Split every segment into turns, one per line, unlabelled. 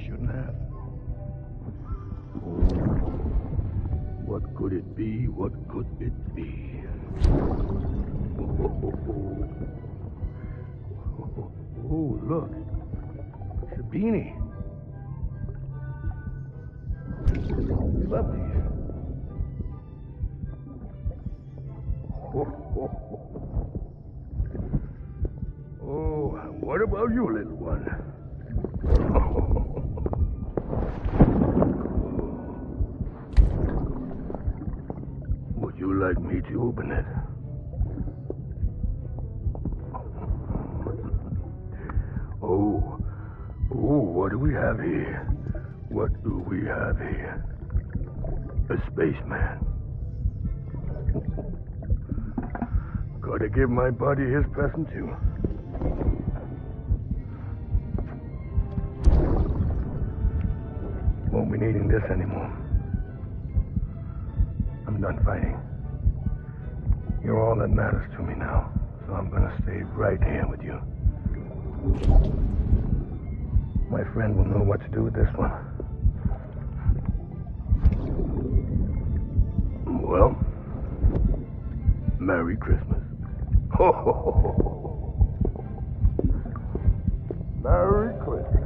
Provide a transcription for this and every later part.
shouldn't have. Oh, what could it be? What could it be? Oh, look. It's a beanie. Lovely. Oh, what about you, little one? Would you like me to open it? Oh, what do we have here? What do we have here? A spaceman. Gotta give my buddy his present too. Won't be needing this anymore. I'm done fighting. You're all that matters to me now, so I'm gonna stay right here with you. My friend will know what to do with this one. Well, Merry Christmas. Ho, ho, ho, ho. Merry Christmas.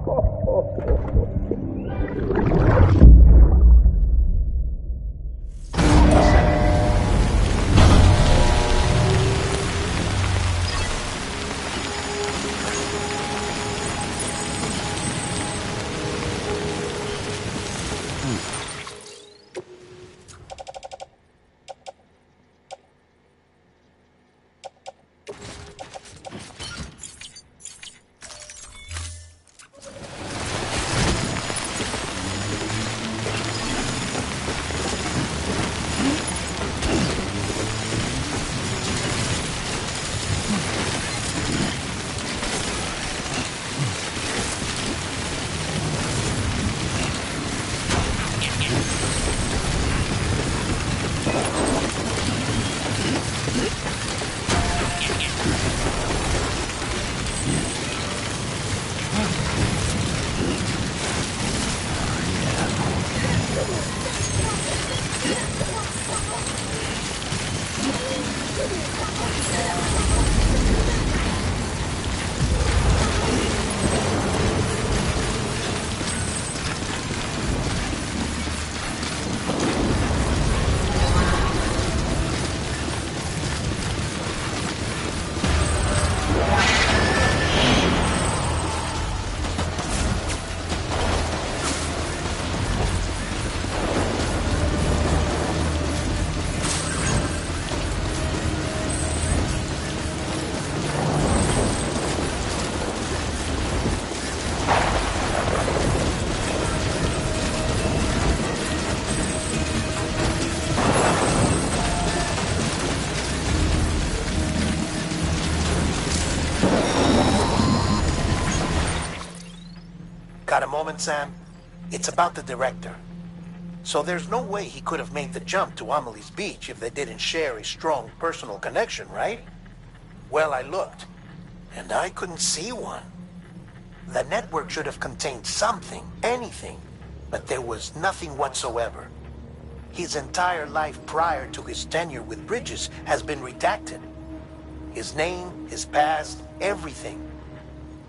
Ho, ho, ho, ho.
Got a moment, Sam? It's about the director. So there's no way he could have made the jump to AMELIE's beach if they didn't share a strong personal connection, right? Well, I looked, and I couldn't see one. The network should have contained something, anything, but there was nothing whatsoever. His entire life prior to his tenure with Bridges has been redacted. His name, his past, everything.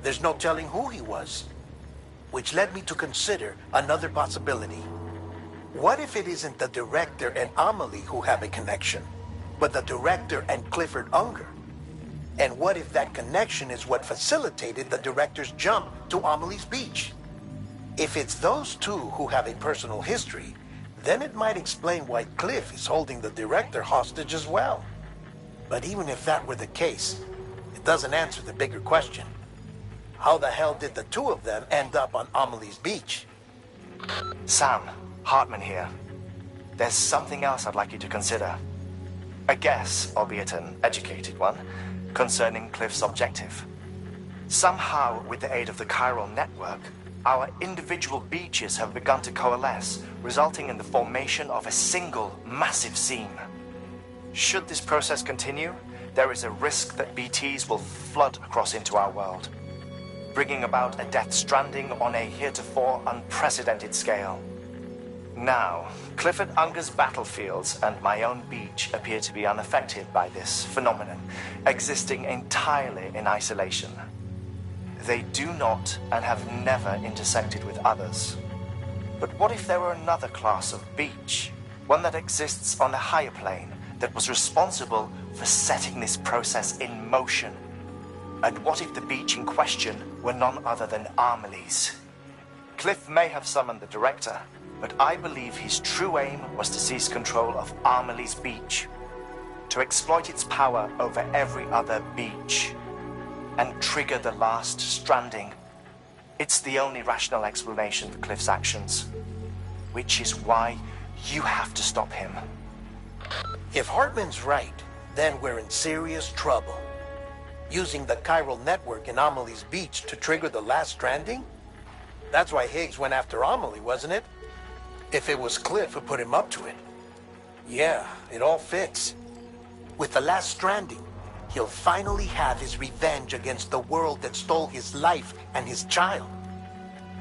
There's no telling who he was. Which led me to consider another possibility. What if it isn't the director and AMELIE who have a connection, but the director and Clifford Unger? And what if that connection is what facilitated the director's jump to AMELIE's beach? If it's those two who have a personal history, then it might explain why Cliff is holding the director hostage as well. But even if that were the case, it doesn't answer the bigger question. How the hell did the two of them end up on AMELIE's beach?
Sam, Hartman here. There's something else I'd like you to consider. A guess, albeit an educated one, concerning Cliff's objective. Somehow, with the aid of the chiral network, our individual beaches have begun to coalesce, resulting in the formation of a single massive seam. Should this process continue, there is a risk that BTs will flood across into our world. bringing about a death stranding on a heretofore unprecedented scale. Now, Clifford Unger's battlefields and my own beach appear to be unaffected by this phenomenon, existing entirely in isolation. They do not and have never intersected with others. But what if there were another class of beach, one that exists on a higher plane, that was responsible for setting this process in motion? And what if the beach in question were none other than AMELIE's? Cliff may have summoned the director, but I believe his true aim was to seize control of AMELIE's beach, to exploit its power over every other beach, and trigger the last stranding. It's the only rational explanation for Cliff's actions, which is why you have to stop him.
If Hartman's right, then we're in serious trouble. Using the chiral network in AMELIE's beach to trigger the last stranding? That's why Higgs went after AMELIE, wasn't it? If it was Cliff who put him up to it. Yeah, it all fits. With the last stranding, he'll finally have his revenge against the world that stole his life and his child.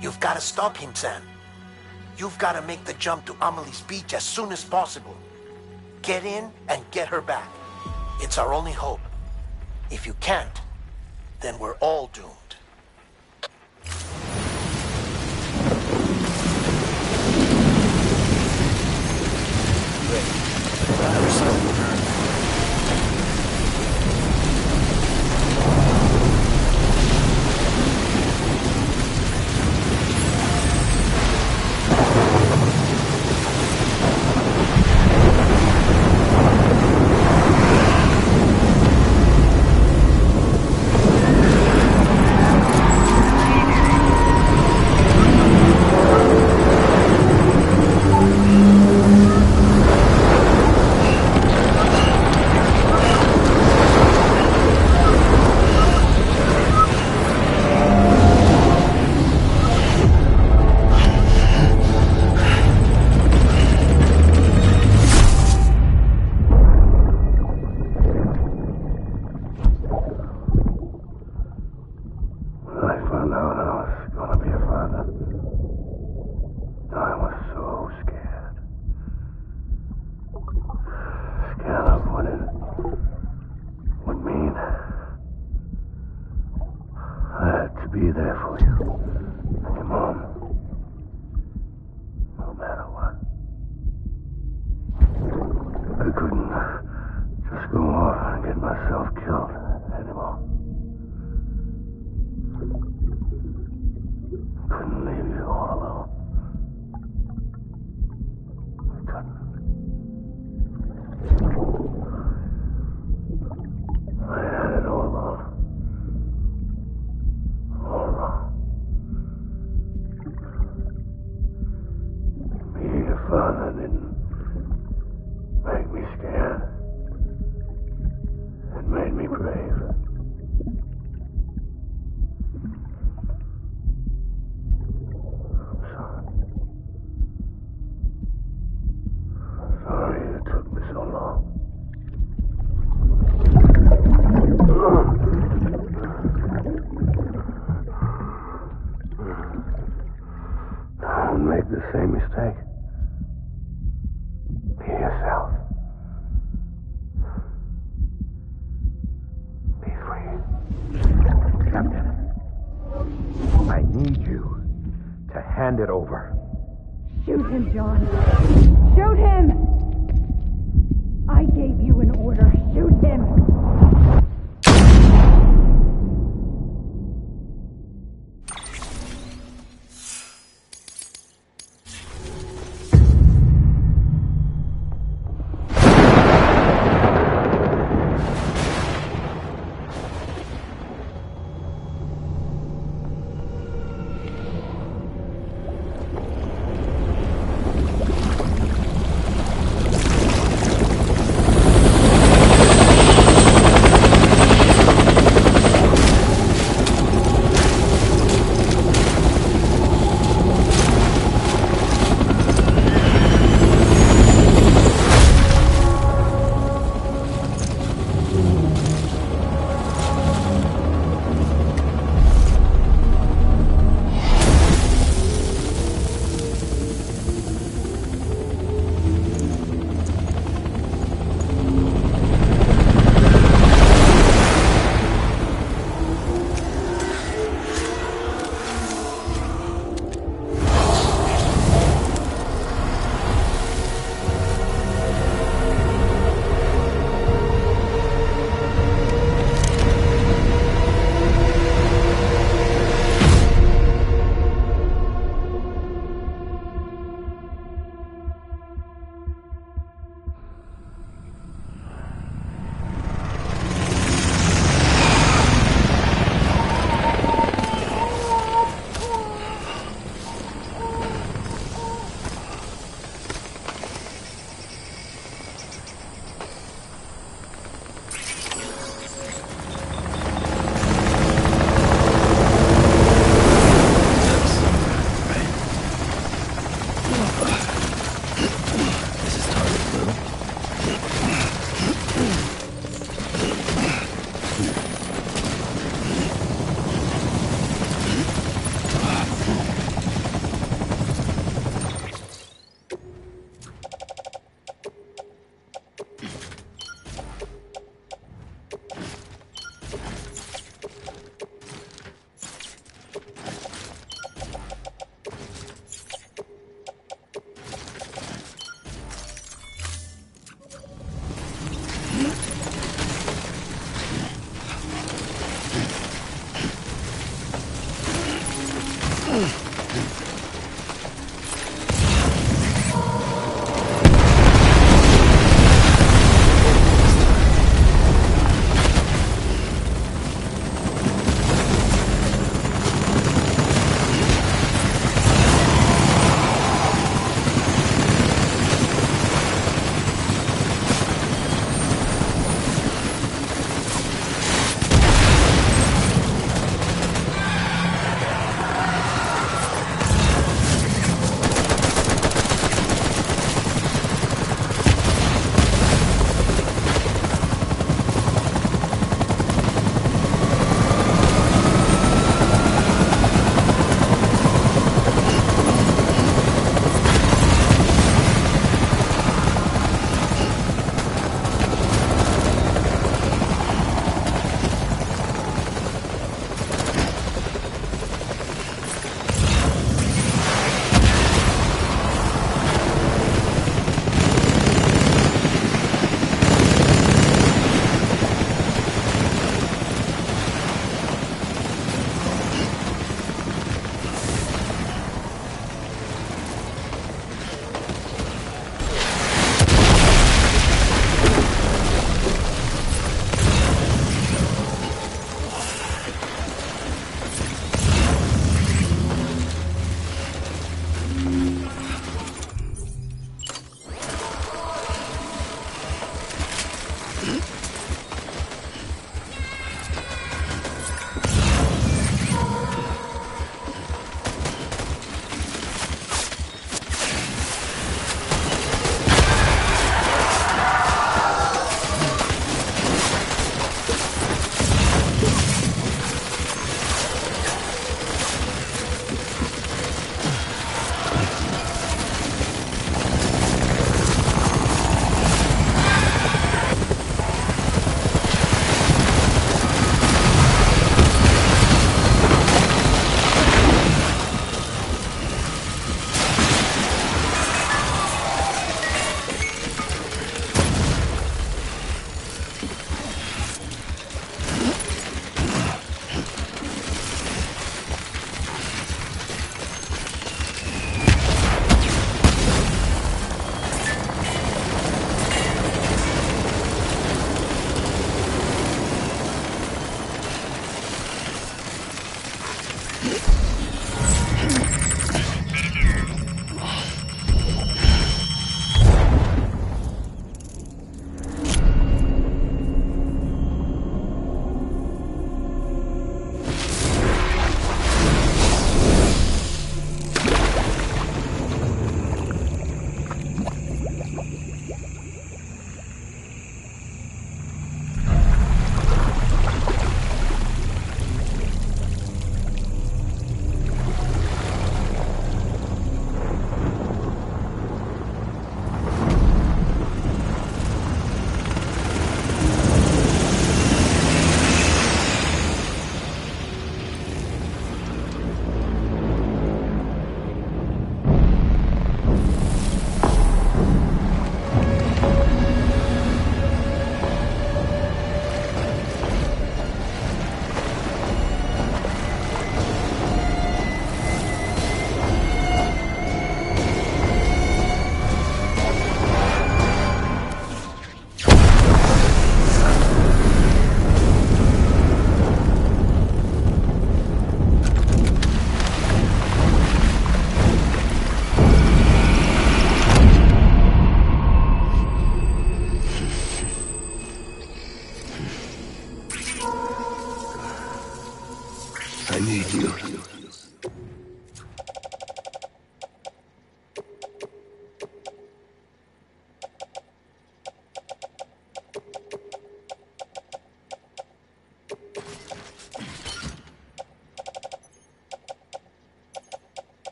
You've got to stop him, Sam. You've got to make the jump to AMELIE's beach as soon as possible. Get in and get her back. It's our only hope. If you can't, then we're all doomed.
Be there for you. And your mom. No matter what. I couldn't just go off and get myself killed anymore. Couldn't leave you all alone. I couldn't. I had it all wrong. All wrong. Being a father didn't make me scared. It made me brave. I'm sorry. I'm sorry it took me so long. Don't make the same mistake. Be yourself. Be free.
Captain, I need you to hand it over.
Shoot him, John. Shoot him! I gave you an order. Shoot him!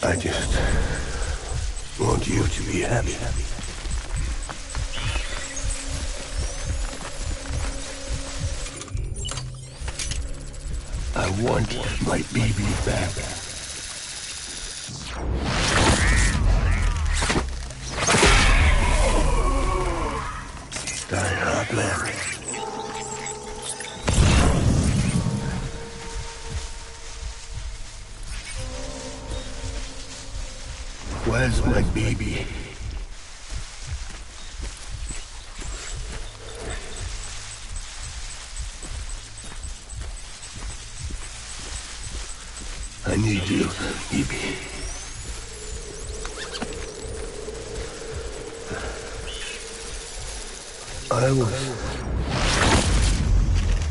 I just want you to be happy. I want my baby back. Die hard, man. Where's my baby? I need you, baby. I was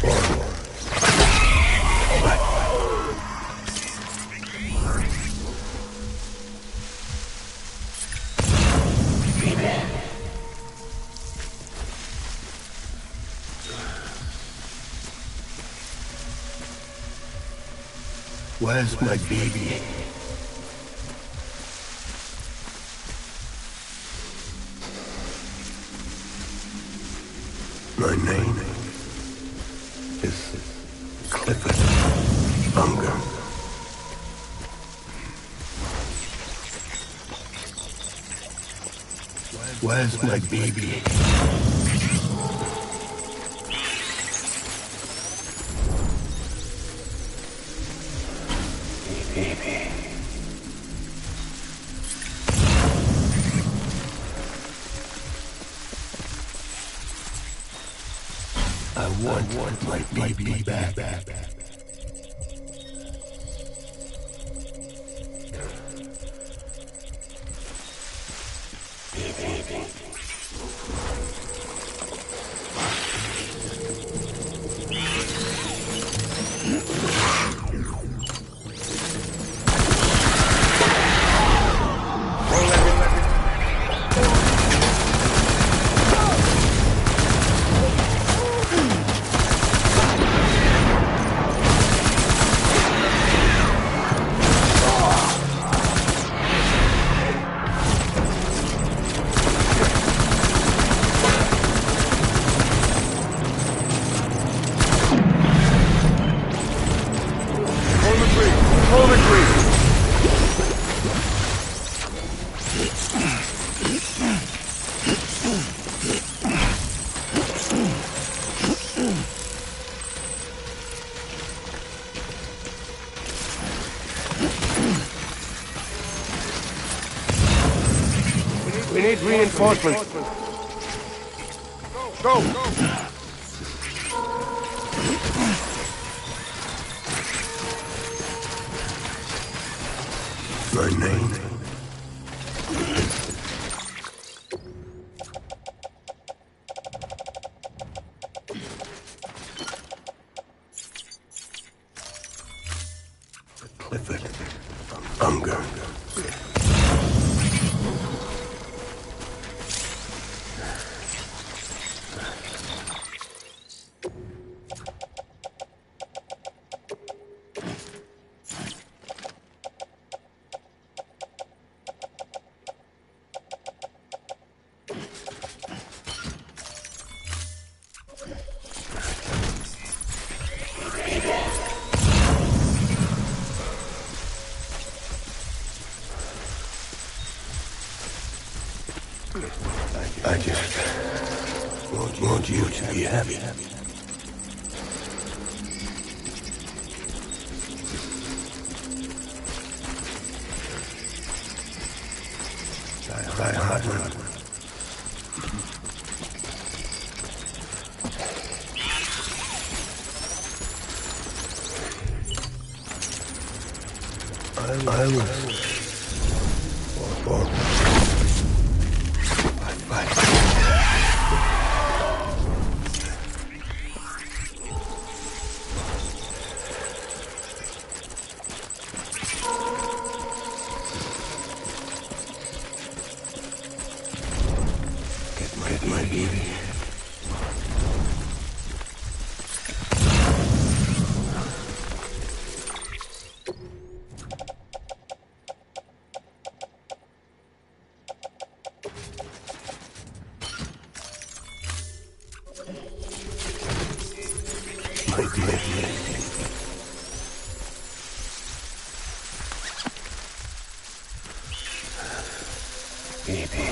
born. Where's my baby? My name is Clifford Unger. Where's my baby? Baby. I want my baby back. Baby. We need reinforcements. Go! My name Clifford Unger. I just want you to be happy. Die hard, man. I was born. Get my baby. Baby.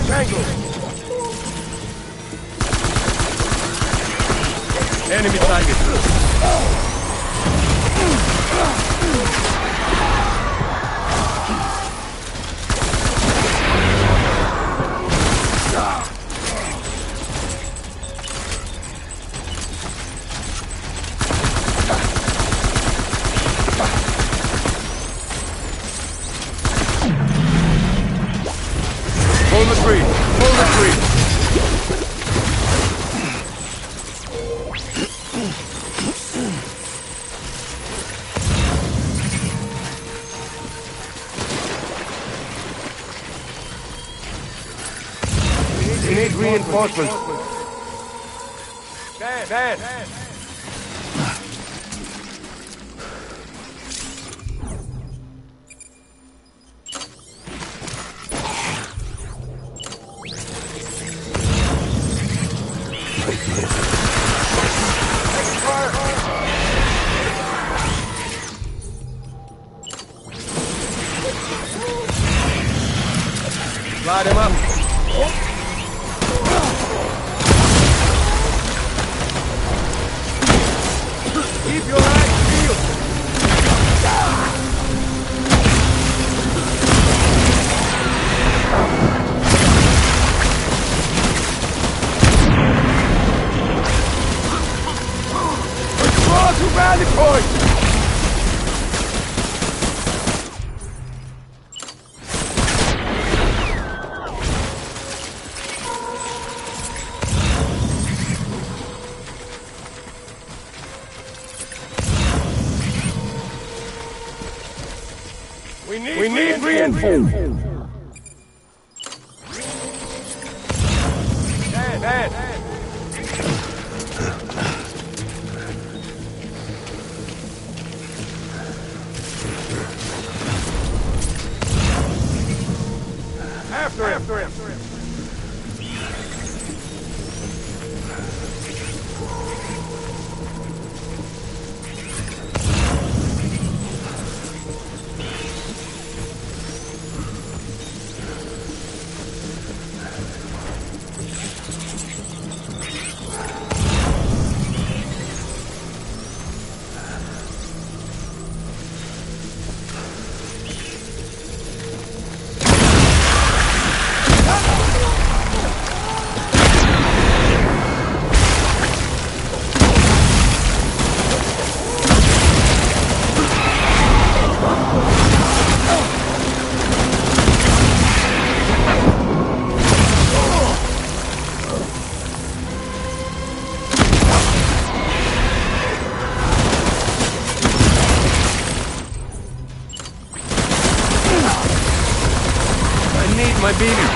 Tango! Enemy target. Hold the tree! Hold the tree! We need reinforcements. Dad! Light him up. Keep your eyes peeled. Withdraw to rally point. We need reinforcements. Dad. After him. My baby.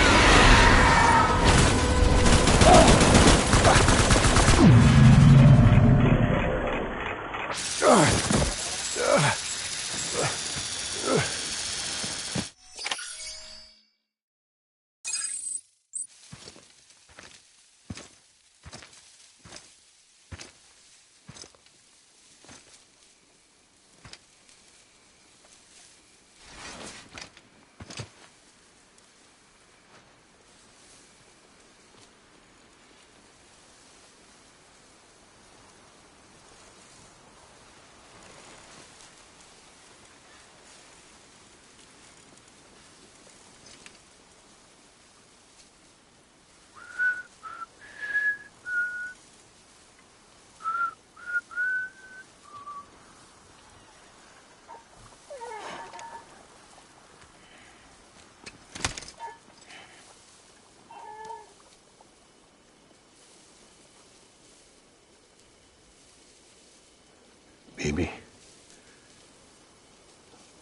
Baby,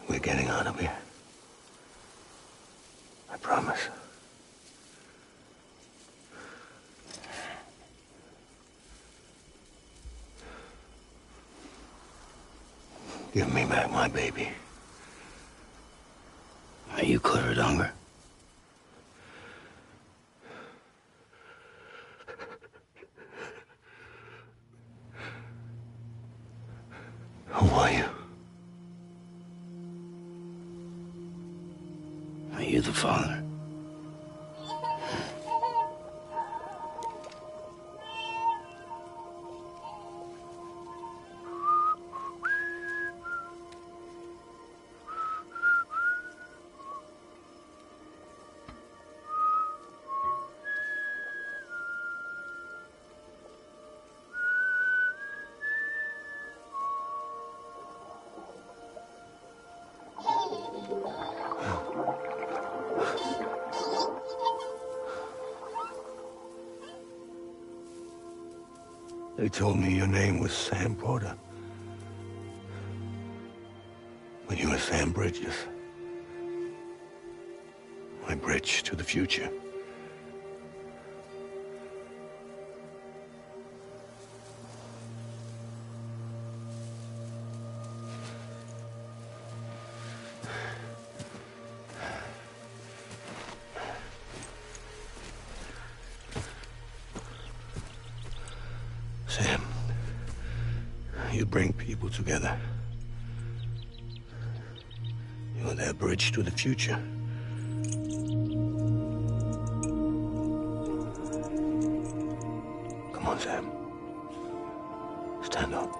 we're getting out of here. I promise. Give me back my baby.
'Are you clear, Donger?
Who are you?
Are you the father?
They told me your name was Sam Porter. But you were Sam Bridges. My bridge to the future. Sam, you bring people together. You're their bridge to the future. Come on, Sam. Stand up.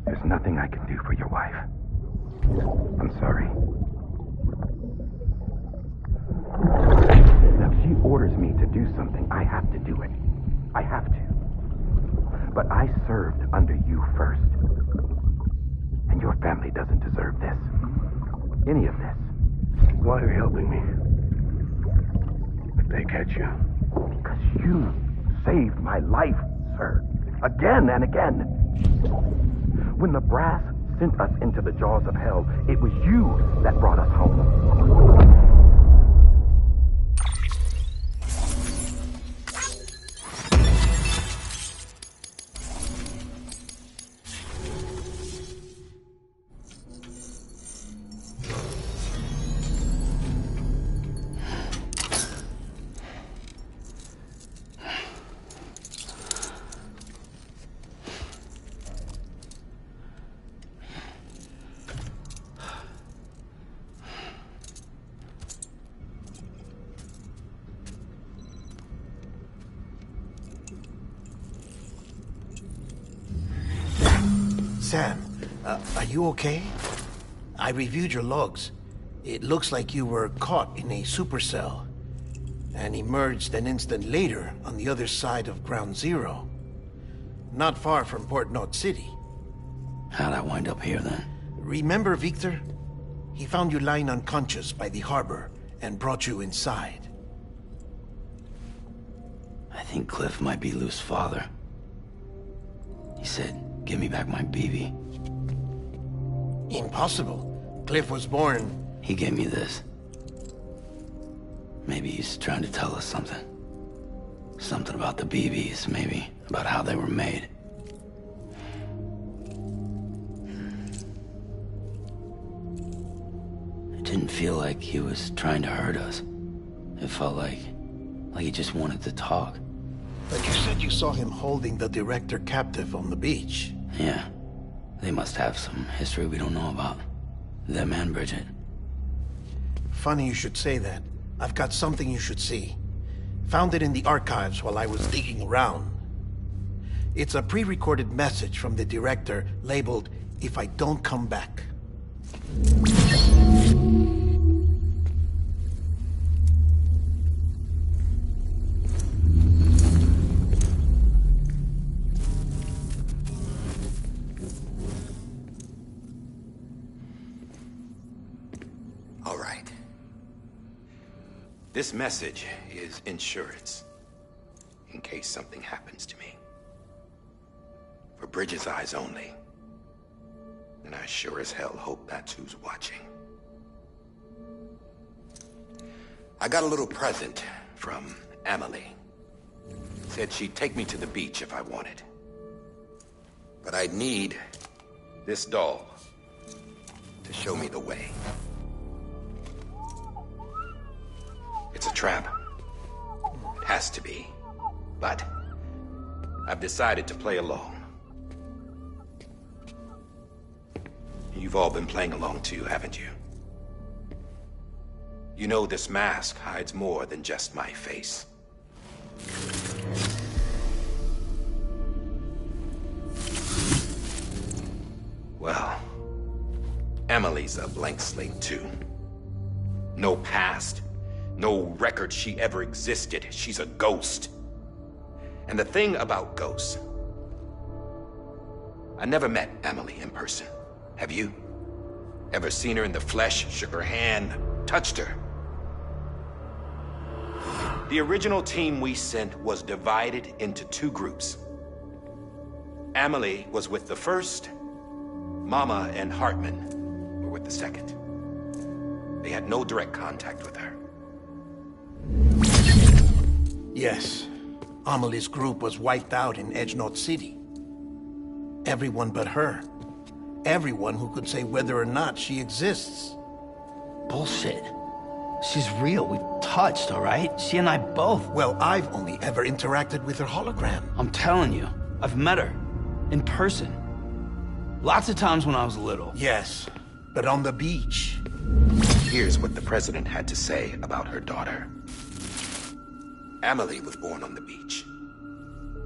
There's nothing I can do for your wife. I'm sorry. Now, if she orders me to do something, I have to do it. I have to. But I served under you first. And your family doesn't deserve this. Any of this. Why are you helping me? If they catch you.
Because you saved my life, sir. Again and again. When the brass sent us into the jaws of hell, it was you that brought us home.
Sam, are you okay? I reviewed your logs. It looks like you were caught in a supercell and emerged an instant later on the other side of Ground Zero. Not far from Port Knot City.
How'd I wind up here then?
Remember Victor? He found you lying unconscious by the harbor and brought you inside.
I think Cliff might be Lou's father. He said, "Give me back my BB."
Impossible. Cliff was born...
He gave me this. Maybe he's trying to tell us something. Something about the BBs, maybe. About how they were made. It didn't feel like he was trying to hurt us. It felt like he just wanted to talk.
But you said you saw him holding the director captive on the beach.
Yeah. They must have some history we don't know about. Them and Bridget.
Funny you should say that. I've got something you should see. Found it in the archives while I was digging around. It's a pre-recorded message from the director labeled, "If I don't come back."
All right. This message is insurance, in case something happens to me. For Bridget's eyes only. And I sure as hell hope that's who's watching. I got a little present from AMELIE. Said she'd take me to the beach if I wanted. But I'd need this doll to show me the way. It's a trap. It has to be. But I've decided to play along. You've all been playing along too, haven't you? You know this mask hides more than just my face. Well, AMELIE's a blank slate too. No past, no record she ever existed. She's a ghost. And the thing about ghosts, I never met AMELIE in person. Have you? Ever seen her in the flesh, shook her hand, touched her? The original team we sent was divided into two groups. AMELIE was with the first. Mama and Hartman were with the second. They had no direct contact with her.
Yes. AMELIE's group was wiped out in Edgenorth City. Everyone but her. Everyone who could say whether or not she exists.
Bullshit. She's real. We've touched, all right? She and I both.
Well, I've only ever interacted with her hologram.
I'm telling you, I've met her. In person. Lots of times when I was little.
Yes, but on the beach.
Here's what the president had to say about her daughter. AMELIE was born on the beach.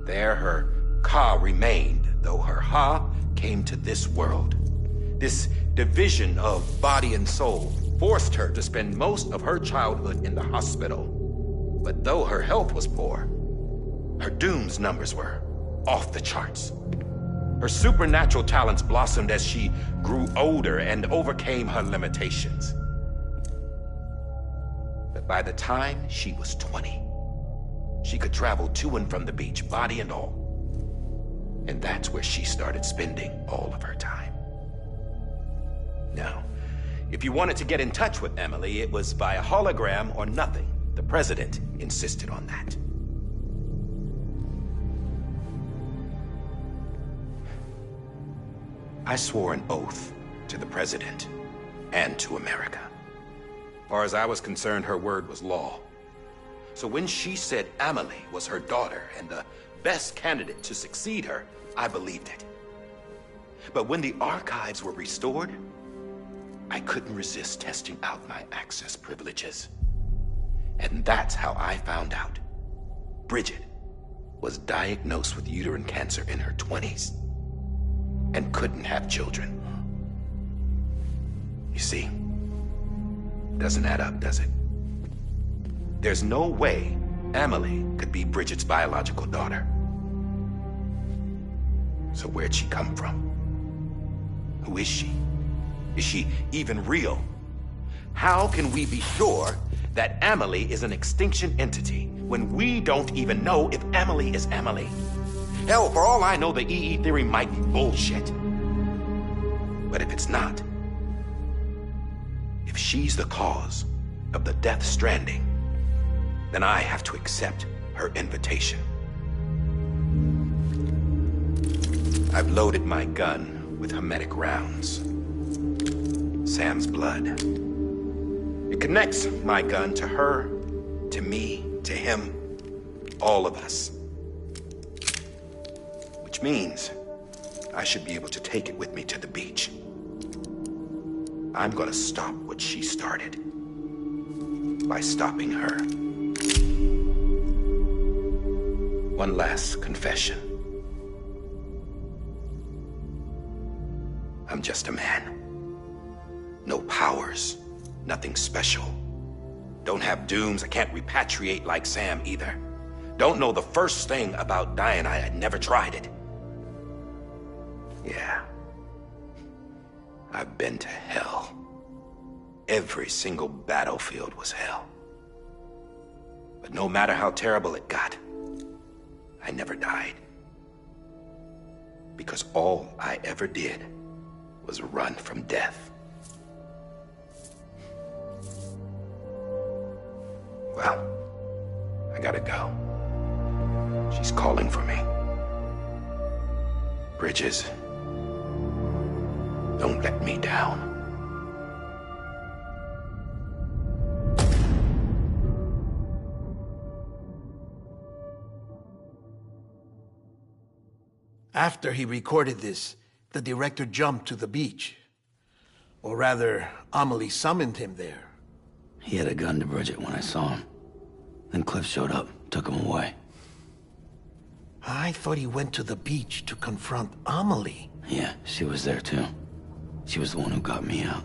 There her Ka remained, though her Ha came to this world. This division of body and soul forced her to spend most of her childhood in the hospital. But though her health was poor, her Doom's numbers were off the charts. Her supernatural talents blossomed as she grew older and overcame her limitations. But by the time she was 20, she could travel to and from the beach, body and all. And that's where she started spending all of her time. Now, if you wanted to get in touch with AMELIE, it was via hologram or nothing. The president insisted on that. I swore an oath to the president and to America. As far as I was concerned, her word was law. So when she said AMELIE was her daughter and the best candidate to succeed her, I believed it. But when the archives were restored, I couldn't resist testing out my access privileges. And that's how I found out Bridget was diagnosed with uterine cancer in her 20s and couldn't have children. You see, doesn't add up, does it? There's no way AMELIE could be Bridget's biological daughter. So where'd she come from? Who is she? Is she even real? How can we be sure that AMELIE is an extinction entity when we don't even know if AMELIE is AMELIE? Hell, for all I know, the EE theory might be bullshit. But if it's not, if she's the cause of the death stranding, then I have to accept her invitation. I've loaded my gun with hermetic rounds. Sam's blood. It connects my gun to her
To me, to him, all of us. Which means I should be able to take it with me to the beach. I'm gonna stop what she started by stopping her. One last confession. I'm just a man. No powers, nothing special. Don't have dooms, I can't repatriate like Sam either. Don't know the first thing about dying, I had never tried it. Yeah. I've been to hell. Every single battlefield was hell. But no matter how terrible it got, I never died. Because all I ever did was run from death. Well, I gotta go. She's calling for me. Bridges, don't let me down.
After he recorded this, the director jumped to the beach. Or rather, Amelie summoned him there.
He had a gun to Bridget when I saw him. Then Cliff showed up, took him away.
I thought he went to the beach to confront Amelie.
Yeah, she was there too. She was the one who got me out.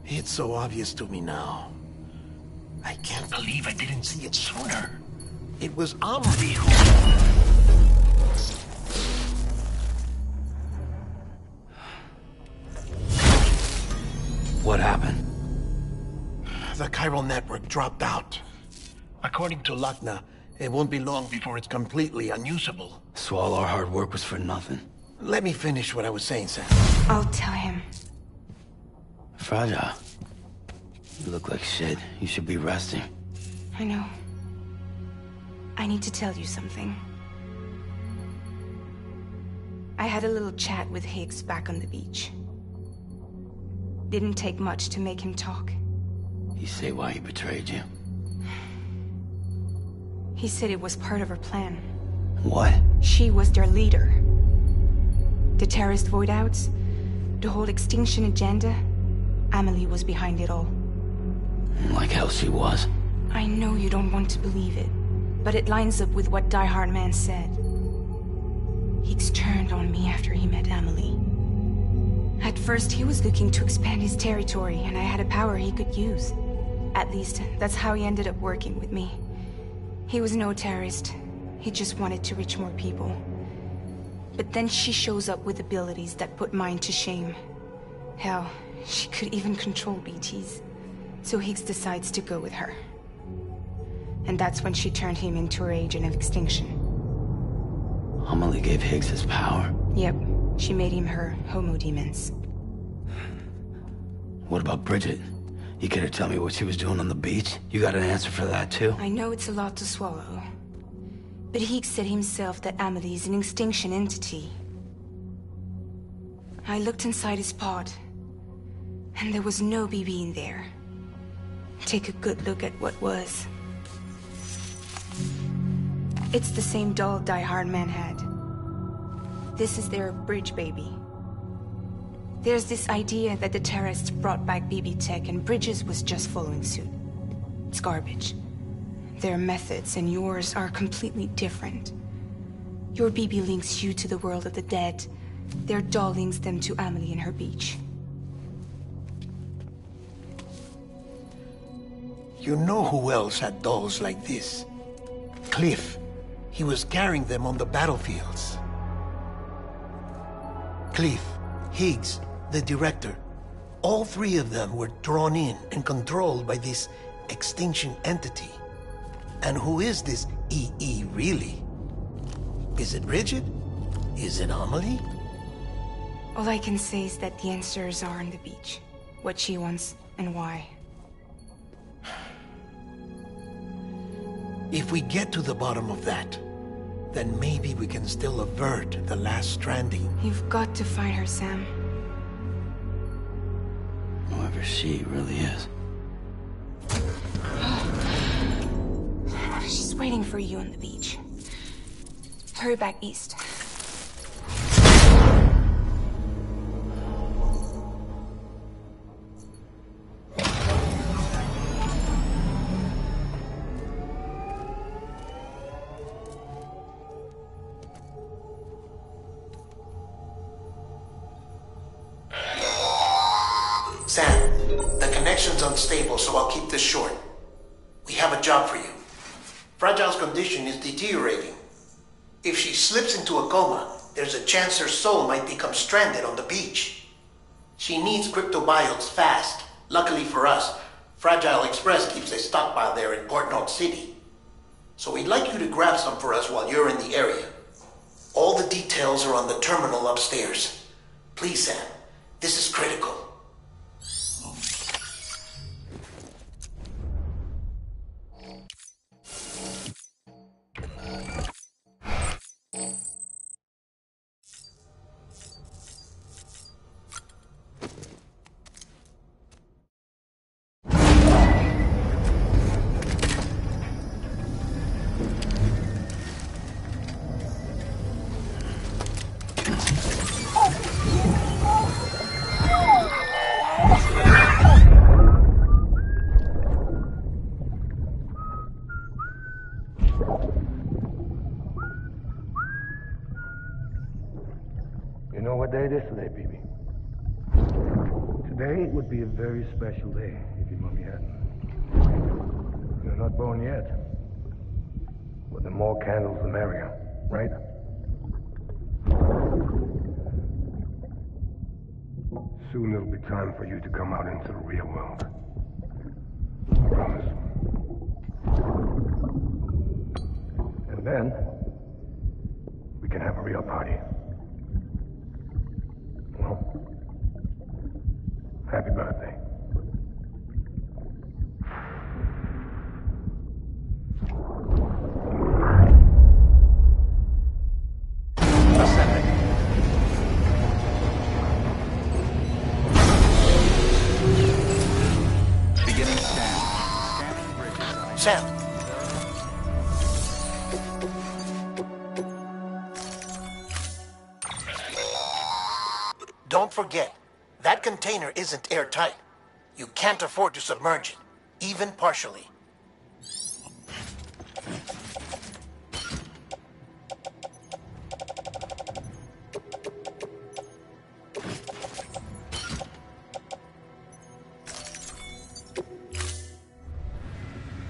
It's so obvious to me now. I can't believe I didn't see it sooner. It was Amelie who...
What happened?
The chiral network dropped out. According to Lakna, it won't be long before it's completely unusable.
So all our hard work was for nothing.
Let me finish what I was saying, Sam.
I'll tell him.
Fragile. You look like shit. You should be resting.
I know. I need to tell you something. I had a little chat with Higgs back on the beach. Didn't take much to make him talk.
You say why he betrayed you?
He said it was part of her plan.
What?
She was their leader. The terrorist void-outs, the whole extinction agenda, Amelie was behind it all.
Like hell she was.
I know you don't want to believe it, but it lines up with what Die Hard Man said. Higgs turned on me after he met Amelie. At first, he was looking to expand his territory, and I had a power he could use. At least, that's how he ended up working with me. He was no terrorist. He just wanted to reach more people. But then she shows up with abilities that put mine to shame. Hell, she could even control BTs. So Higgs decides to go with her. And that's when she turned him into her agent of extinction.
Amelie gave Higgs his power.
Yep. She made him her homo demons.
What about Bridget? You care to tell me what she was doing on the beach? You got an answer for that too?
I know it's a lot to swallow. But Higgs said himself that Amelie is an extinction entity. I looked inside his pod, and there was no BB in there. Take a good look at what was. It's the same doll Die Hard Man had. This is their bridge baby. There's this idea that the terrorists brought back BB tech and Bridges was just following suit. It's garbage. Their methods and yours are completely different. Your BB links you to the world of the dead. Their doll links them to Amelie and her beach.
You know who else had dolls like this? Cliff. He was carrying them on the battlefields. Cliff, Higgs, the director, all three of them were drawn in and controlled by this extinction entity. And who is this EE really? Is it Bridget? Is it Amelie?
All I can say is that the answers are on the beach. What she wants and why.
If we get to the bottom of that, then maybe we can still avert the last stranding.
You've got to find her, Sam.
Whoever she really is.
just waiting for you on the beach. Hurry back east.
Sam, the connection's unstable, so I'll keep this short. We have a job for you. Fragile's condition is deteriorating. If she slips into a coma, there's a chance her soul might become stranded on the beach. She needs cryptobiotes fast. Luckily for us, Fragile Express keeps a stockpile there in Port North City. So we'd like you to grab some for us while you're in the area. All the details are on the terminal upstairs. Please, Sam, this is critical.
You know what day it is today, Phoebe? Today would be a very special day if your mommy hadn't. You're not born yet. But the more candles, the merrier, right? Soon it'll be time for you to come out into the real world. I promise. And then, we can have a real party. Well, happy birthday.
Beginning scan. Scanning bridges.
Sam. Don't forget, that container isn't airtight. You can't afford to submerge it, even partially.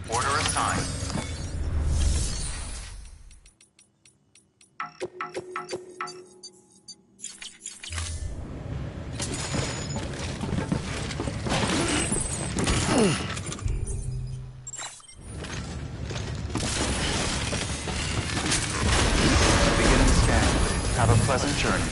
Order assigned. Beginning scan. Have a pleasant journey.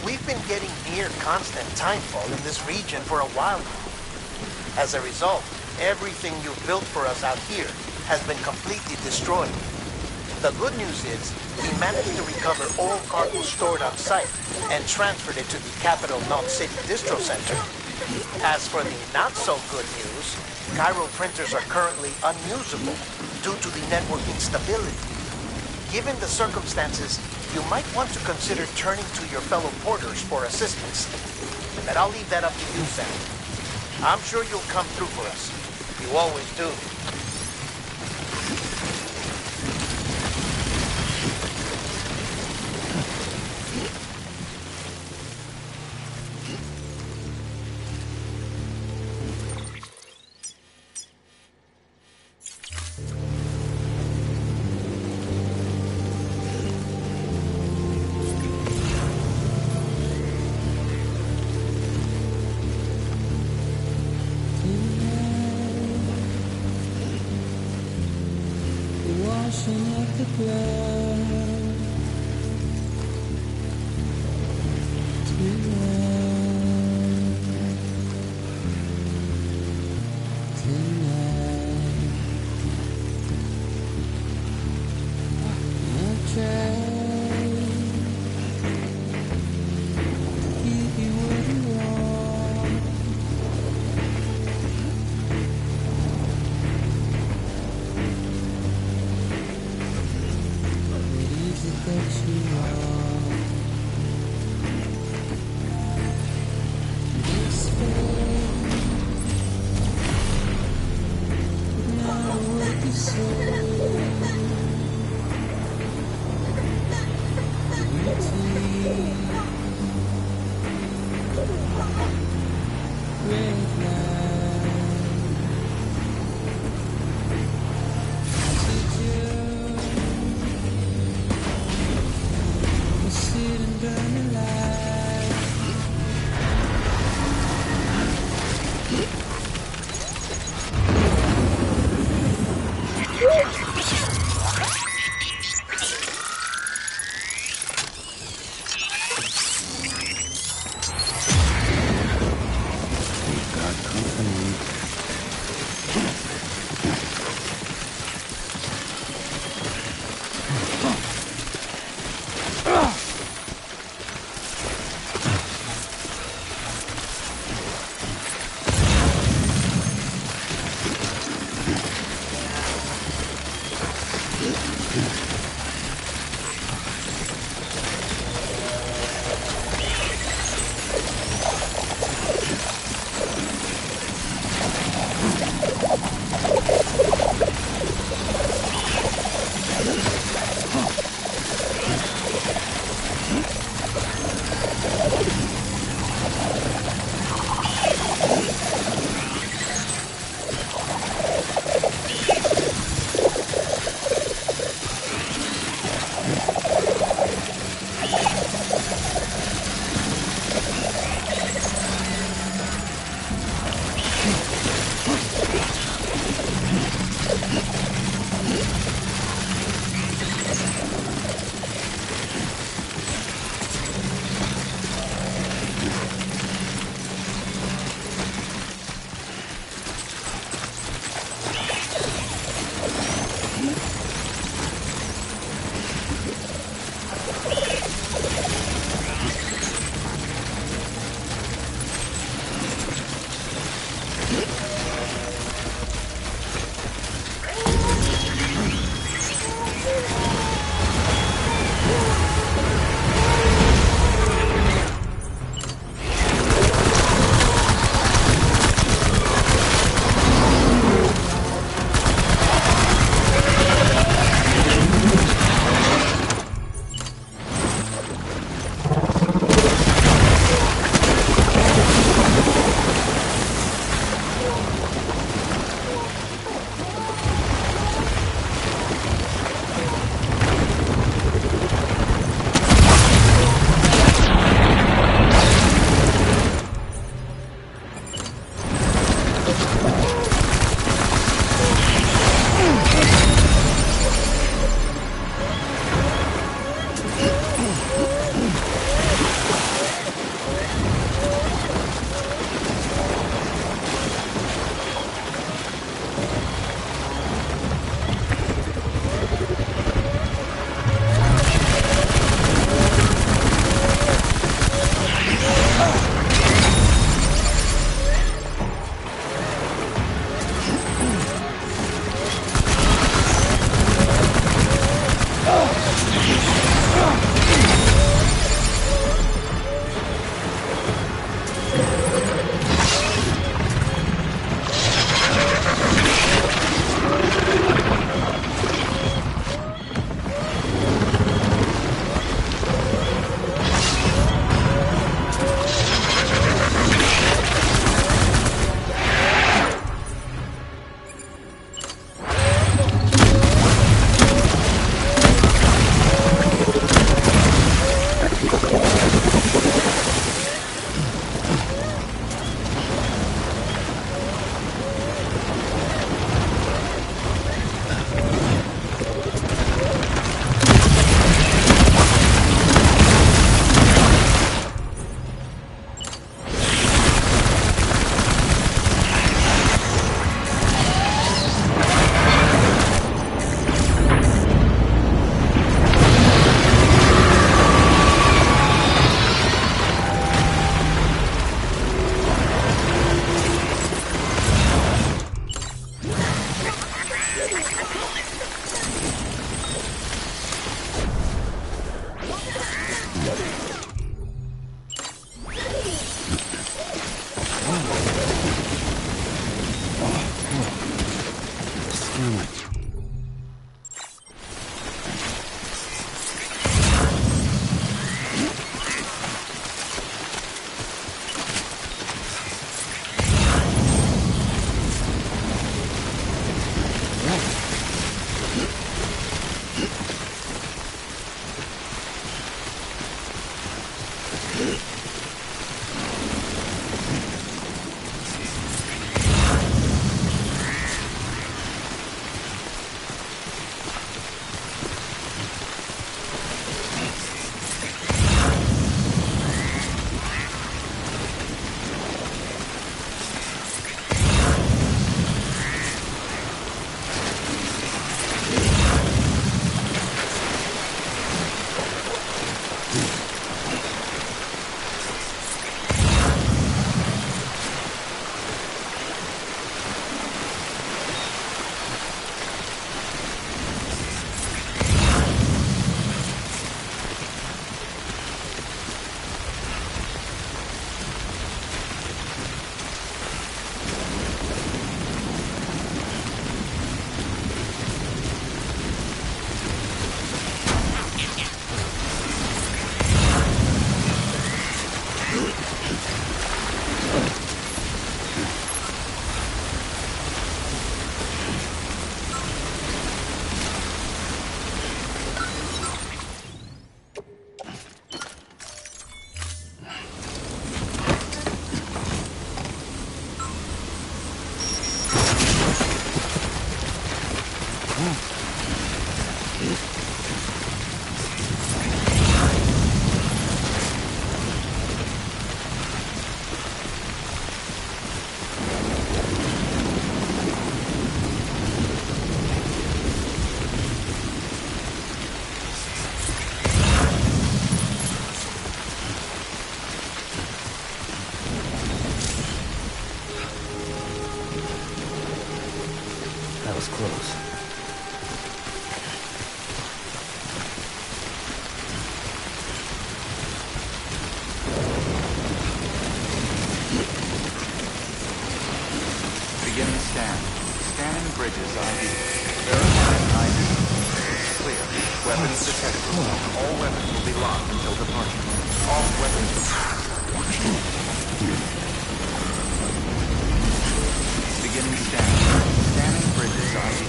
We've been getting near constant timefall in this region for a while now. As a result, everything you've built for us out here has been completely destroyed. The good news is, we managed to recover all cargo stored on site and transferred it to the Capital North City Distro Center. As for the not-so-good news, Cairo printers are currently unusable due to the network instability. Given the circumstances, you might want to consider turning to your fellow porters for assistance. But I'll leave that up to you, Sam. I'm sure you'll come through for us. You always do.
Washing up the ground tonight.
was close.
Beginning scan. Scanning bridges ID. Verifying ID. Clear. Weapons detected. All weapons will be locked until departure. All weapons. Beginning scan. Scanning bridges ID.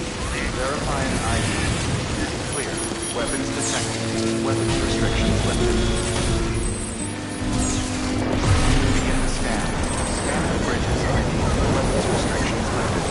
Verifying ID. Clear. Weapons detected. Weapons restrictions lifted. Begin scan. Scanning bridges ID. Weapons restrictions lifted.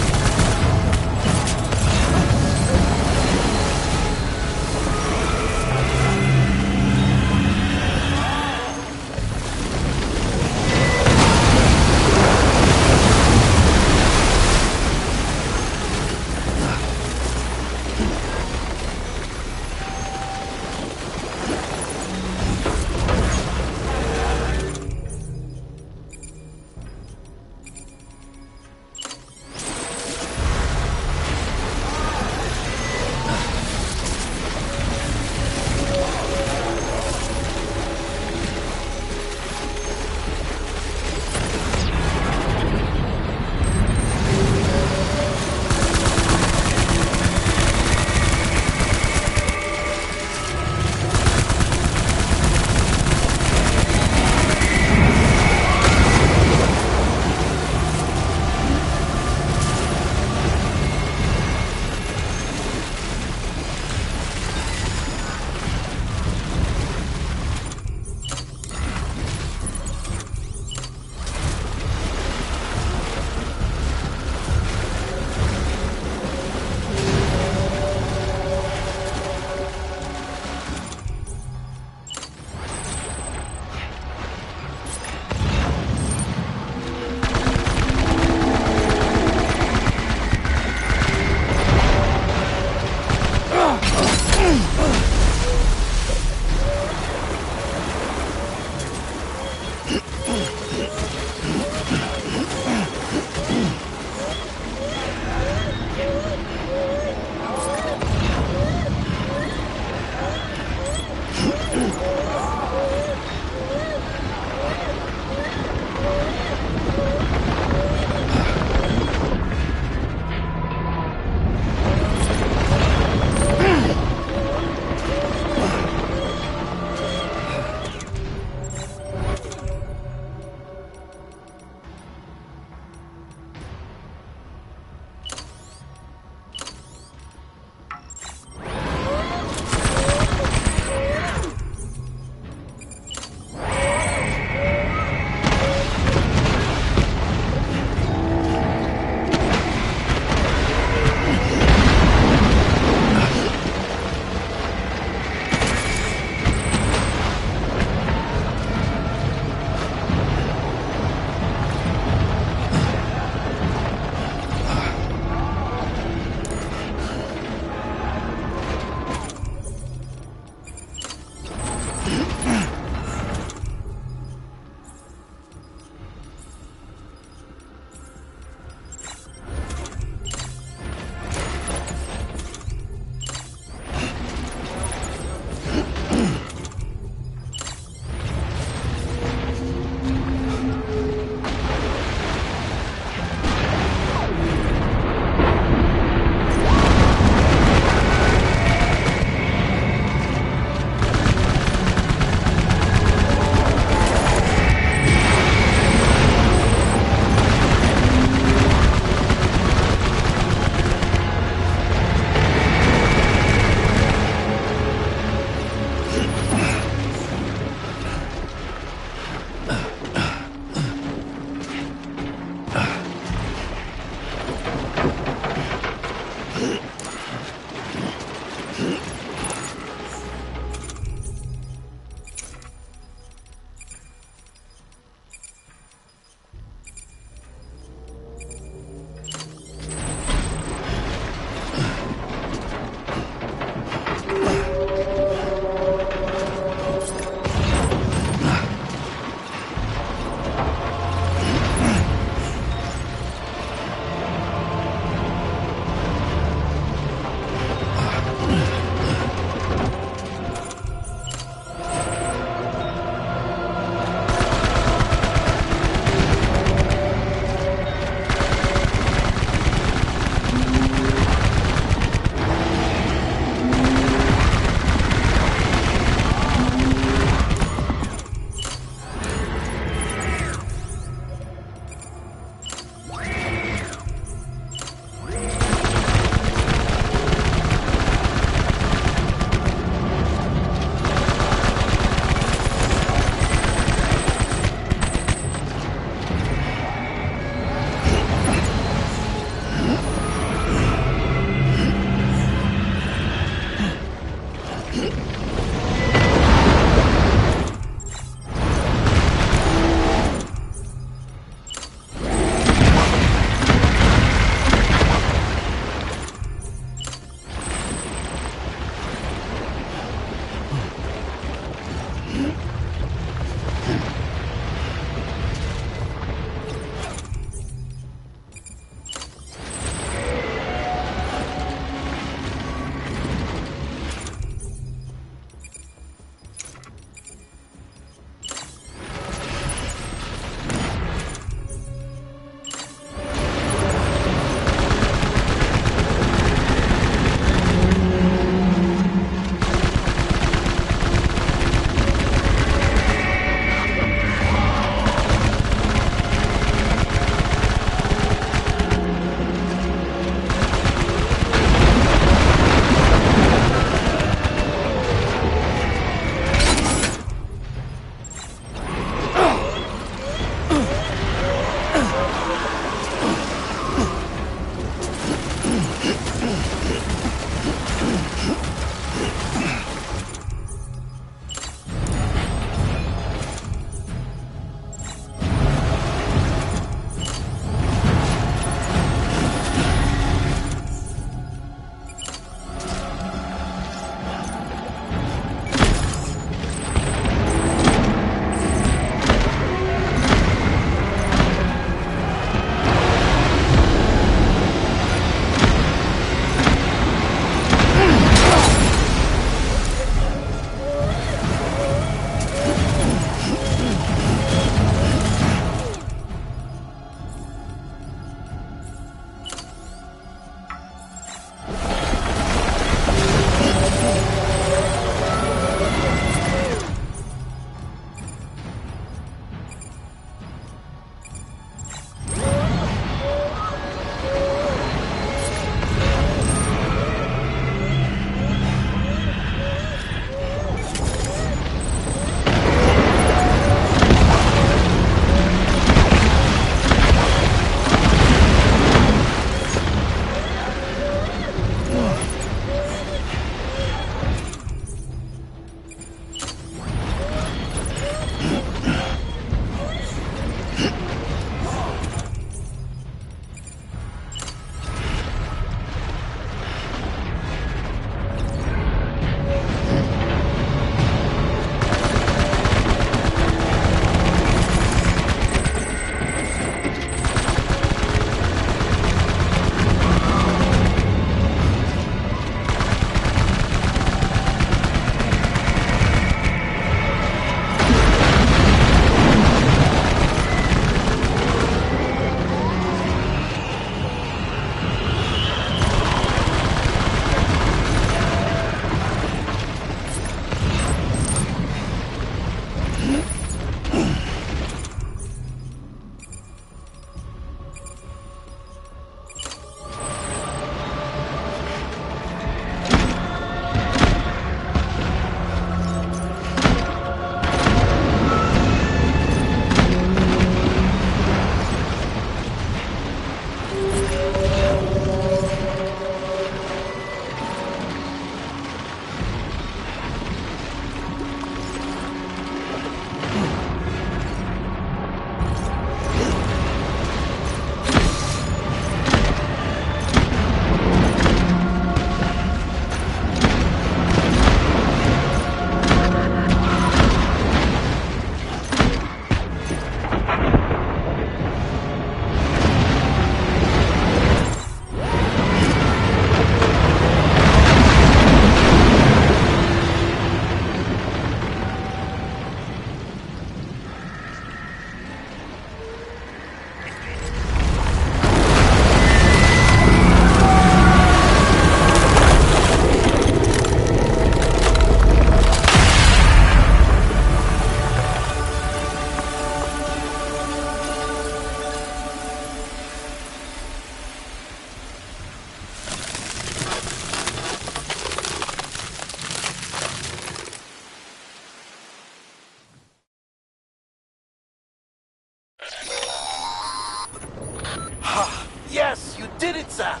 Yes, you did it, Sam!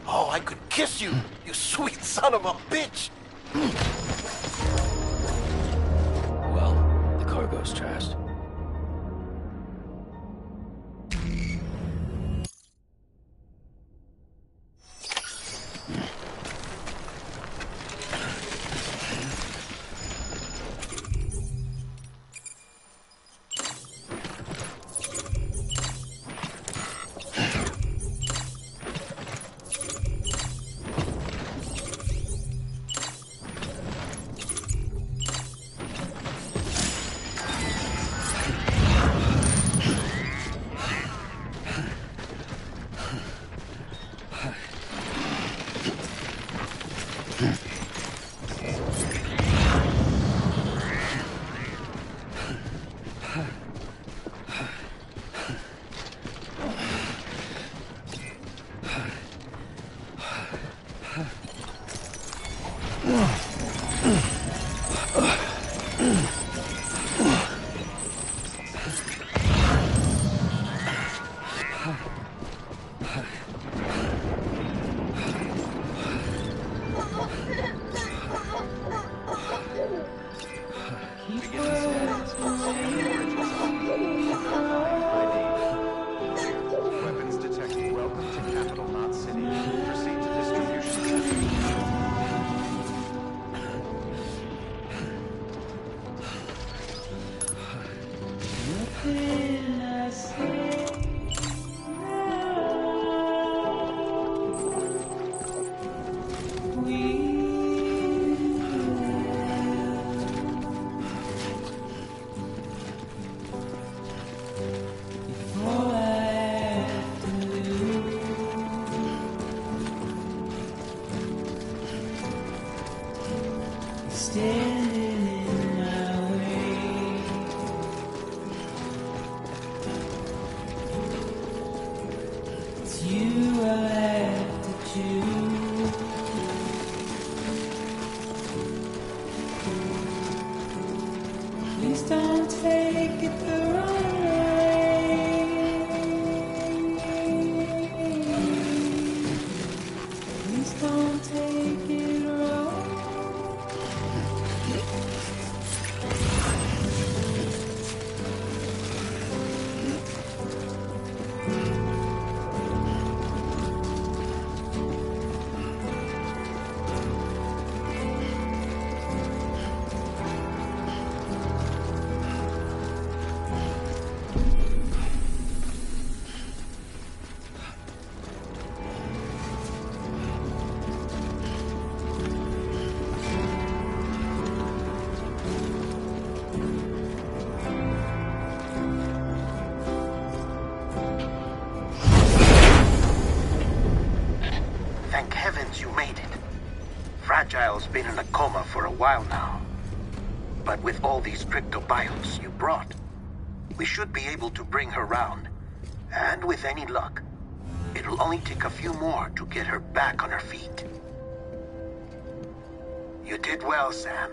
Oh, I could kiss you, you sweet son of a bitch!
Weapons detected. Welcome to Capital Knot City. Proceed to distribution center.
Standing in my way. It's you I have to choose. Please don't take it the wrong way. Please don't take it wrong.
Thank heavens you made it. Fragile's been in a coma for a while now. But with all these cryptobiotes you brought, we should be able to bring her round. And with any luck, it'll only take a few more to get her back on her feet. You did well, Sam.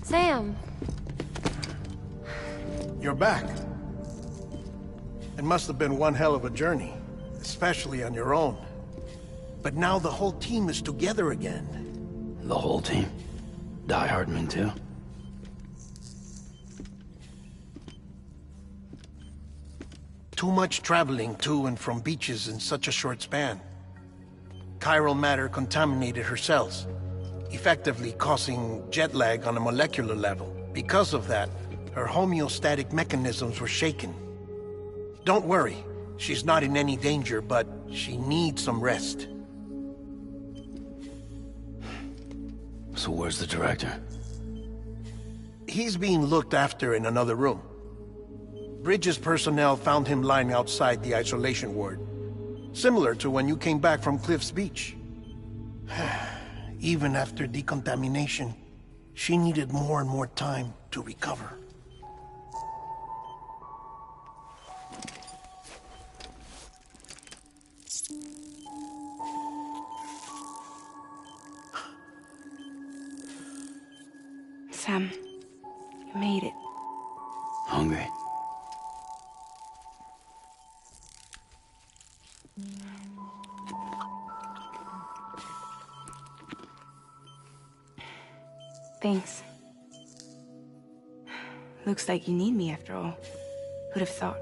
Sam.
You're back. It must have been one hell of a journey, especially on your own. But now the whole team is together again.
The whole team? Die Hardman too?
Too much traveling to and from beaches in such a short span. Chiral matter contaminated her cells, effectively causing jet lag on a molecular level. Because of that, her homeostatic mechanisms were shaken. Don't worry, she's not in any danger, but she needs some rest.
So where's the director?
He's being looked after in another room. Bridges personnel found him lying outside the isolation ward. Similar to when you came back from Cliff's Beach. Even after decontamination, she needed more and more time to recover.
Sam, you made it.
Hungry?
Thanks. Looks like you need me after all. Who'd have thought?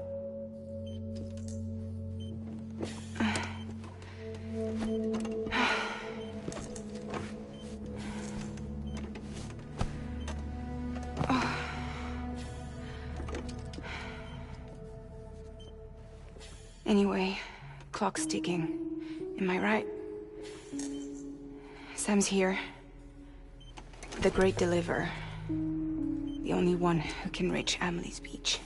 Anyway, clock's ticking. Am I right? Sam's here. The Great Deliverer. The only one who can reach Amelie's beach.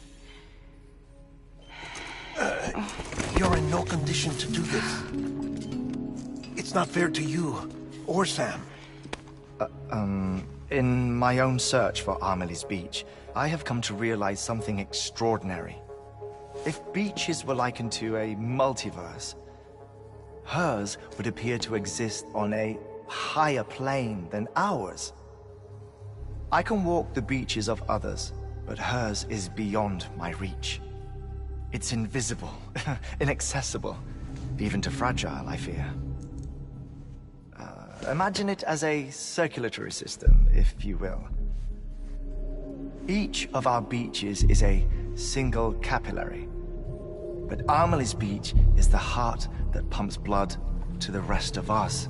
You're in no condition to do this. It's not fair to you, or Sam.
In my own search for Amelie's beach, I have come to realize something extraordinary. If beaches were likened to a multiverse, hers would appear to exist on a higher plane than ours. I can walk the beaches of others, but hers is beyond my reach. It's invisible, inaccessible, even to fragile, I fear. Imagine it as a circulatory system, if you will. Each of our beaches is a single capillary. But Amelie's beach is the heart that pumps blood to the rest of us.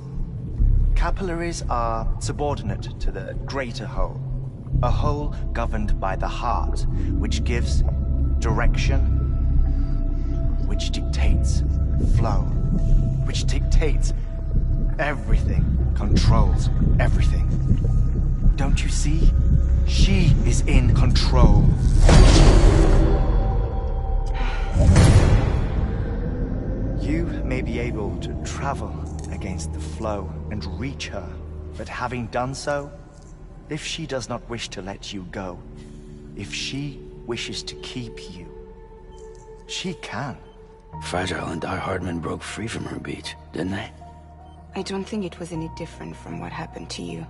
Capillaries are subordinate to the greater whole. A whole governed by the heart, which gives direction, which dictates flow, which dictates everything, controls everything. Don't you see? She is in control. You may be able to travel against the flow and reach her, but having done so, if she does not wish to let you go, if she wishes to keep you, she can.
Fragile and Die Hardman broke free from her beach, didn't they?
I don't think it was any different from what happened to you.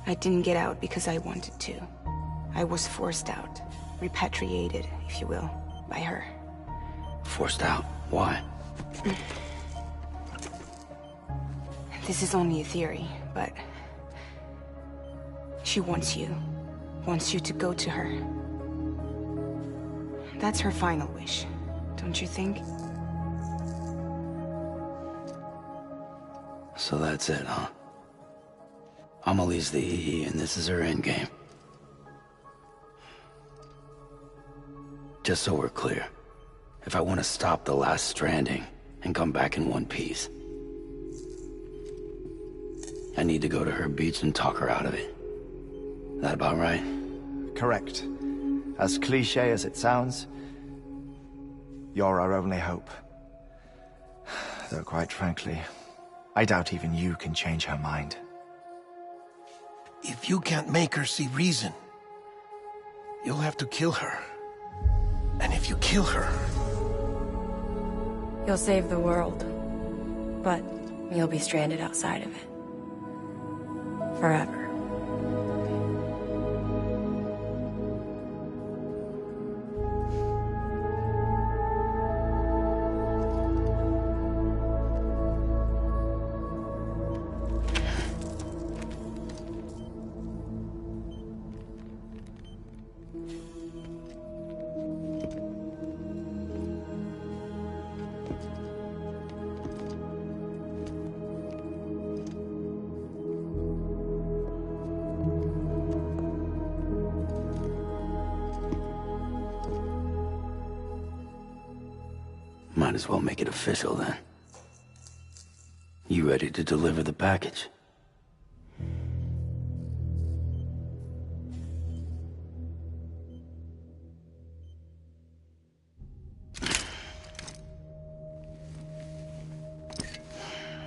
I didn't get out because I wanted to. I was forced out. Repatriated, if you will, by her.
Forced out? Why?
This is only a theory, but... she wants you. Wants you to go to her. That's her final wish, don't you think?
So that's it, huh? Amelie's the EE, and this is her endgame. Just so we're clear, if I want to stop the last Stranding and come back in one piece, I need to go to her beach and talk her out of it. That about right?
Correct. As cliché as it sounds, you're our only hope. Though quite frankly, I doubt even you can change her mind.
If you can't make her see reason, you'll have to kill her. And if you kill her...
you'll save the world, but you'll be stranded outside of it. Forever.
Might as well make it official then. You ready to deliver the package?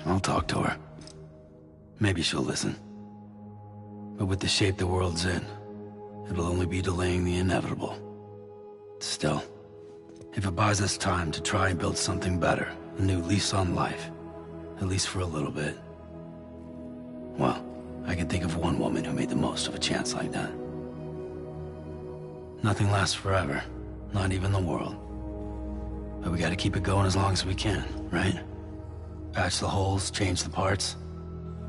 I'll talk to her. Maybe she'll listen. But with the shape the world's in, it'll only be delaying the inevitable. Still, if it buys us time to try and build something better, a new lease on life, at least for a little bit, well, I can think of one woman who made the most of a chance like that. Nothing lasts forever, not even the world. But we gotta keep it going as long as we can, right? Patch the holes, change the parts,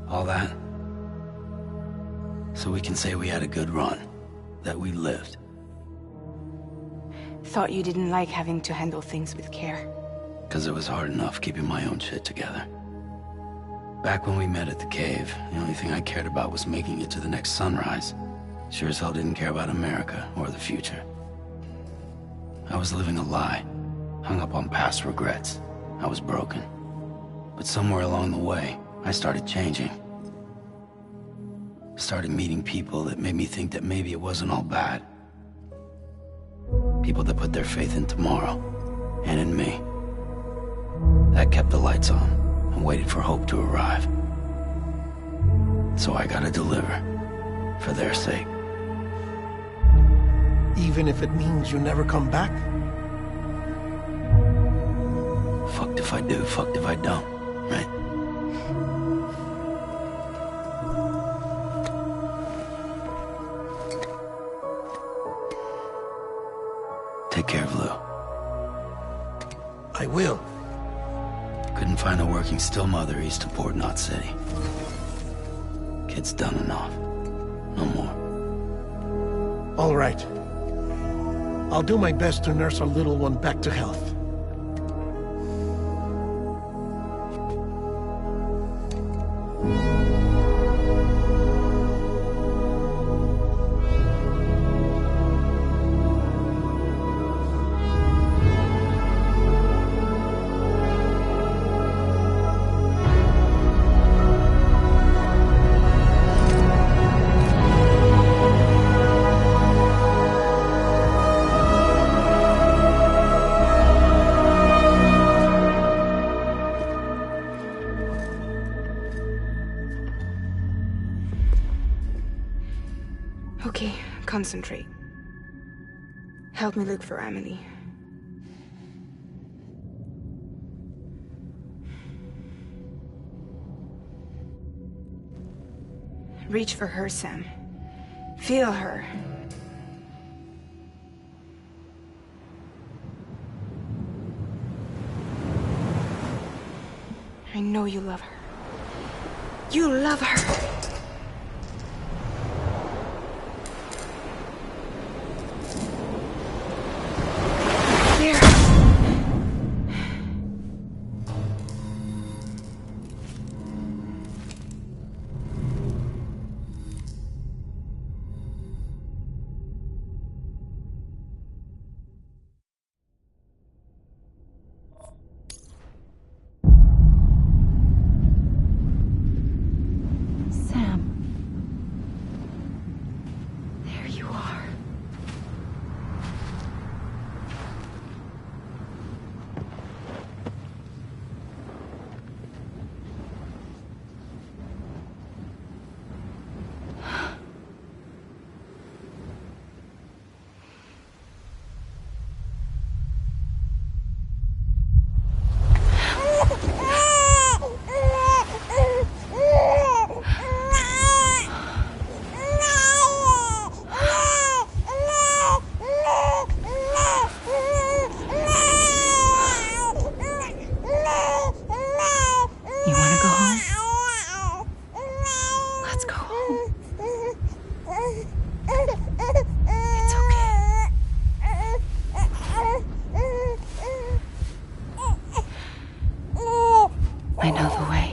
all that. So we can say we had a good run, that we lived.
Thought you didn't like having to handle things with care.
'Cause it was hard enough keeping my own shit together. Back when we met at the cave, the only thing I cared about was making it to the next sunrise. Sure as hell didn't care about America or the future. I was living a lie, hung up on past regrets, I was broken. But somewhere along the way, I started changing. Started meeting people that made me think that maybe it wasn't all bad. People that put their faith in tomorrow, and in me. That kept the lights on, and waited for hope to arrive. So I gotta deliver, for their sake.
Even if it means you never come back?
Fucked if I do, fucked if I don't, right? Take care of Lou.
I will.
Couldn't find a working still mother east of Port Knot City. Kid's done enough. No more.
All right. I'll do my best to nurse our little one back to health.
Okay, concentrate. Help me look for AMELIE. Reach for her, Sam. Feel her. I know you love her. You love her! I know the way.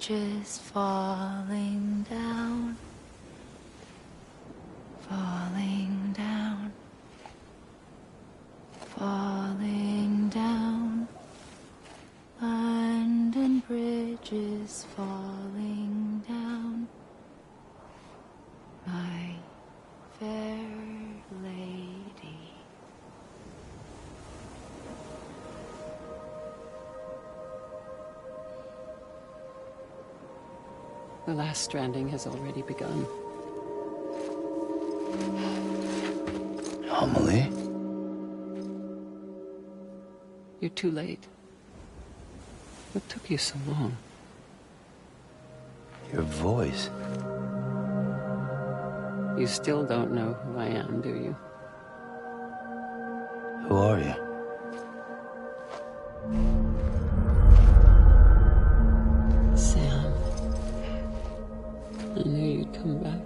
bridges falling down, falling down, falling down. London Bridge is falling down, my fair lady.
The last stranding has already begun.
Amelie?
You're too late. What took you so long?
Your voice.
You still don't know who I am, do you?
Who are you?
Sam. I knew you'd come back.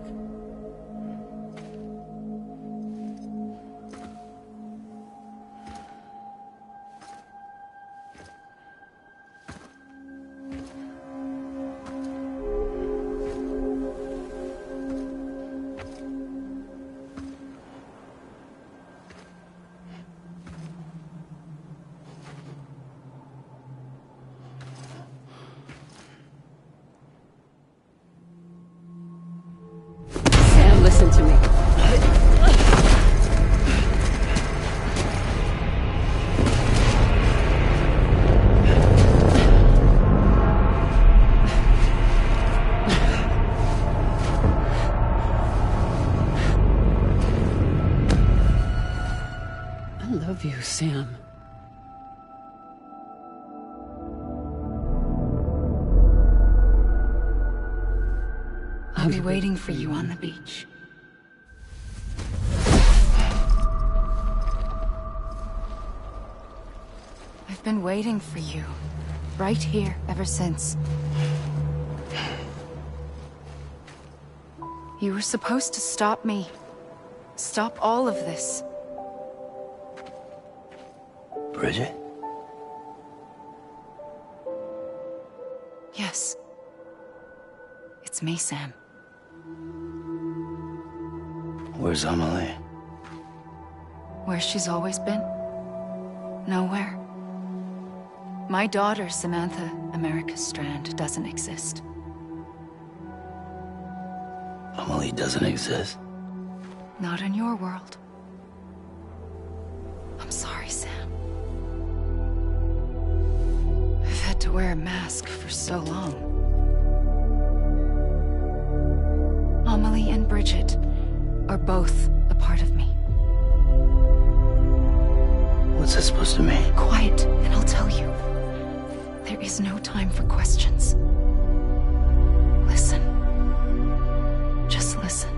Listen to me. I love you, Sam.
I'll be waiting for you on the beach. I've been waiting for you, right here, ever since. You were supposed to stop me. Stop all of this.
Bridget?
Yes. It's me, Sam.
Where's Amelie?
Where she's always been. Nowhere. My daughter, Samantha America Strand, doesn't exist.
Amelie doesn't exist?
Not in your world. I'm sorry, Sam. I've had to wear a mask for so long. Amelie and Bridget are both a part of me.
What's that supposed to mean?
Quiet, and I'll tell you. There is no time for questions. Listen. Just listen.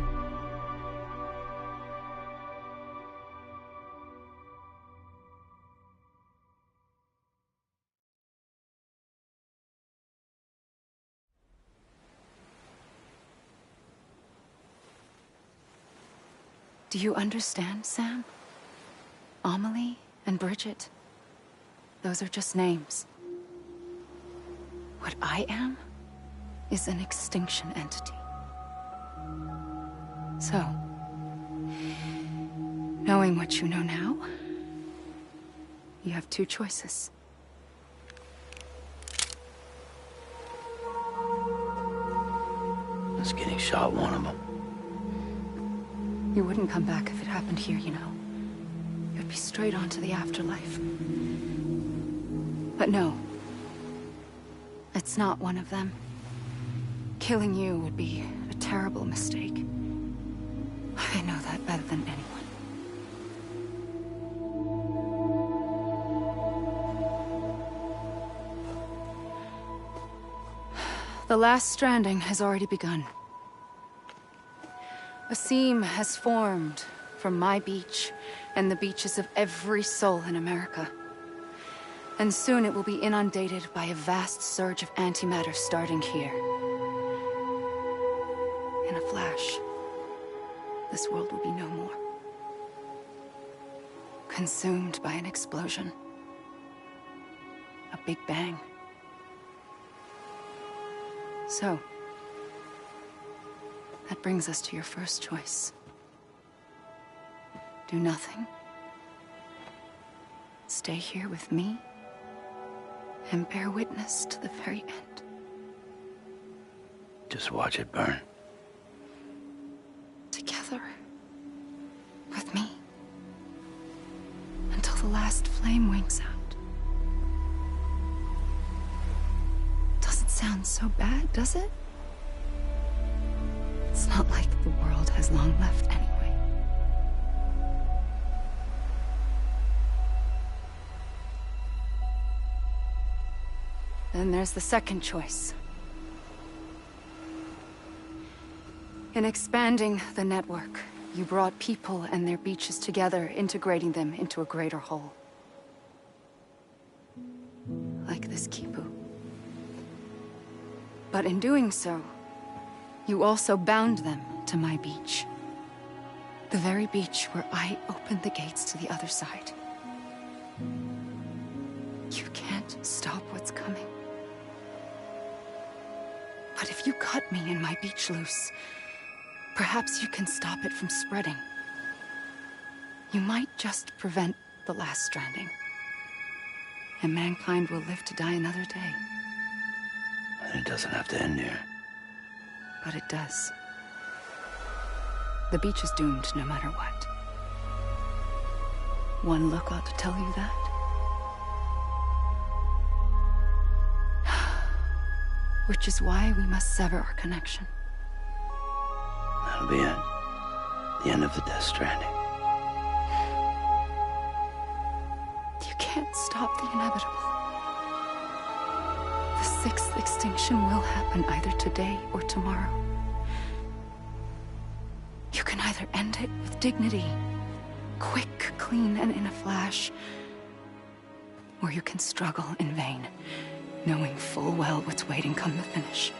Do you understand, Sam? Amelie and Bridget, those are just names. What I am is an extinction entity. So, knowing what you know now, you have two choices.
Is getting shot one of them?
You wouldn't come back if it happened here, you know. You'd be straight on to the afterlife. But no. It's not one of them. Killing you would be a terrible mistake. I know that better than anyone. The last stranding has already begun. A seam has formed from my beach and the beaches of every soul in America. And soon it will be inundated by a vast surge of antimatter starting here. In a flash, this world will be no more. Consumed by an explosion. A big bang.
So, that brings us to your first choice. Do nothing. Stay here with me and bear witness to the very end.
Just watch it burn.
Together. With me. Until the last flame winks out. Doesn't sound so bad, does it? It's not like the world has long left anyway. Then there's the second choice. In expanding the network, you brought people and their beaches together, integrating them into a greater whole. Like this Kipu. But in doing so, you also bound them to my beach. The very beach where I opened the gates to the other side. You can't stop what's coming. But if you cut me and my beach loose, perhaps you can stop it from spreading. You might just prevent the last stranding. And mankind will live to die another day.
And it doesn't have to end here.
But it does. The beach is doomed no matter what. One look ought to tell you that. Which is why we must sever our connection.
That'll be it. The end of the Death Stranding.
You can't stop the inevitable. The sixth extinction will happen either today or tomorrow. You can either end it with dignity, quick, clean, and in a flash, or you can struggle in vain, knowing full well what's waiting come the finish.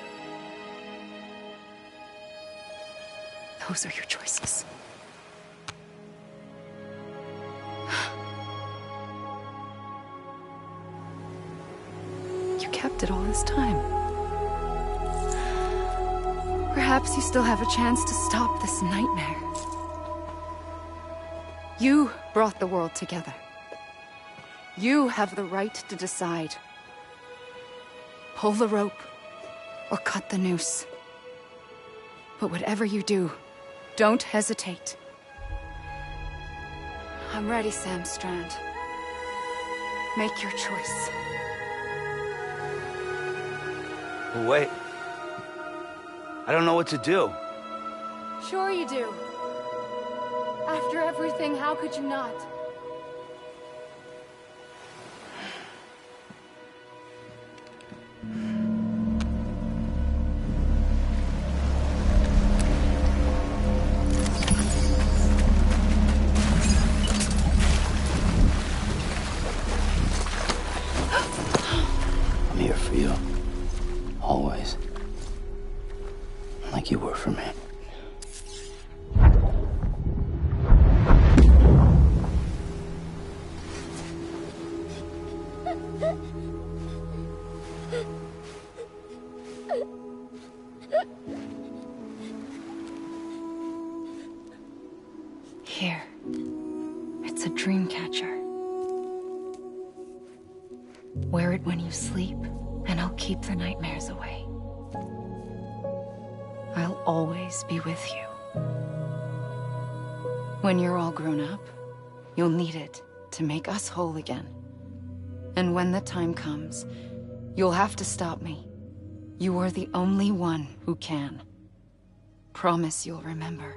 Those are your choices. You kept it all this time. Perhaps you still have a chance to stop this nightmare. You brought the world together. You have the right to decide. Pull the rope, or cut the noose. But whatever you do, don't hesitate. I'm ready, Sam Strand. Make your choice.
Wait. I don't know what to do.
Sure you do. After everything, how could you not?
I'm here for you. Always. Like you were for me.
Here. It's a dream catcher. Wear it when you sleep, and I'll keep the nightmares away. I'll always be with you. When you're all grown up, you'll need it to make us whole again. And when the time comes, you'll have to stop me. You are the only one who can. Promise you'll remember.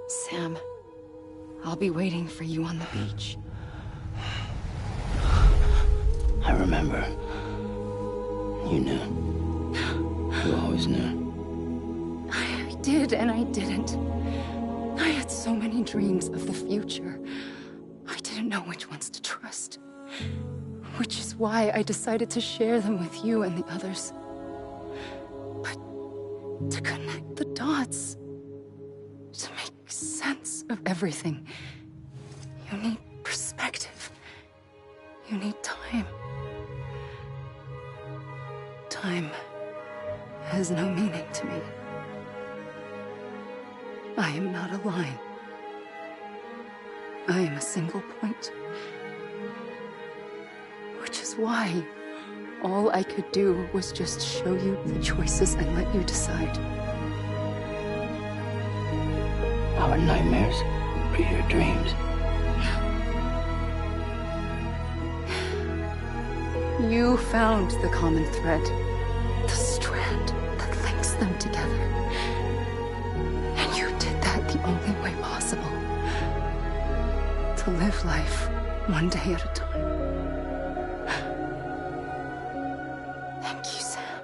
Sam, I'll be waiting for you on the beach.
I remember. You knew. You always knew.
I did and I didn't. I had so many dreams of the future. I didn't know which ones to trust. Which is why I decided to share them with you and the others. But to connect the dots, to make sense of everything, you need perspective. You need time. Time I am a single point. Which is why all I could do was just show you the choices and let you decide.
Our nightmares are your dreams.
You found the common thread, the strand that links them together. And you did that the only way possible. To live life one day at a time. Thank you, Sam.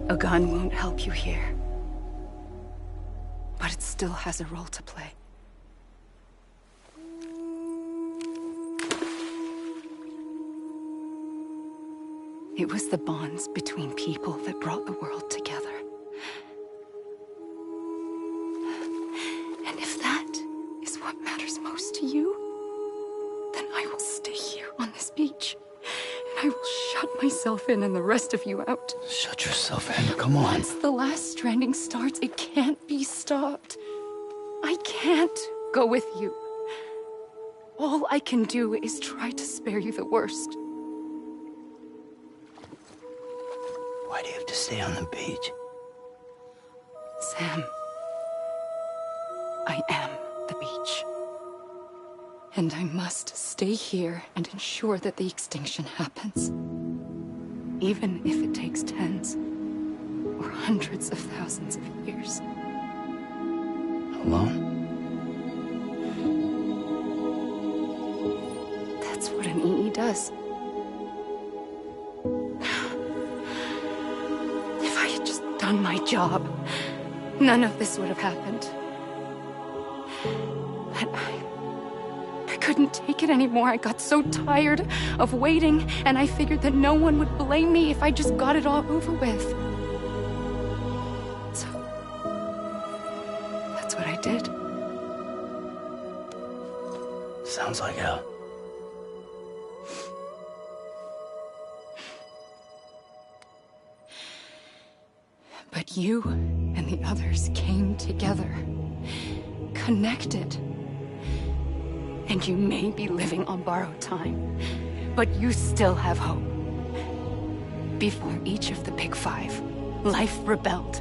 A gun won't help you here. But it still has a role to play. It was the bonds between people that brought the world together. And if that is what matters most to you, then I will stay here on this beach. And I will shut myself in and the rest of you out.
Shut yourself in, come on.
Once the last stranding starts, it can't be stopped. I can't go with you. All I can do is try to spare you the worst.
Why do you have to stay on the beach?
Sam, I am the beach. And I must stay here and ensure that the extinction happens. Even if it takes tens or hundreds of thousands of years.
Alone?
That's what an EE does. If I had just done my job, none of this would have happened. But I couldn't take it anymore. I got so tired of waiting, and I figured that no one would blame me if I just got it all over with. So, that's what I did.
Sounds like hell.
But you and the others came together, connected. And you may be living on borrowed time, but you still have hope. Before each of the Big Five, life rebelled.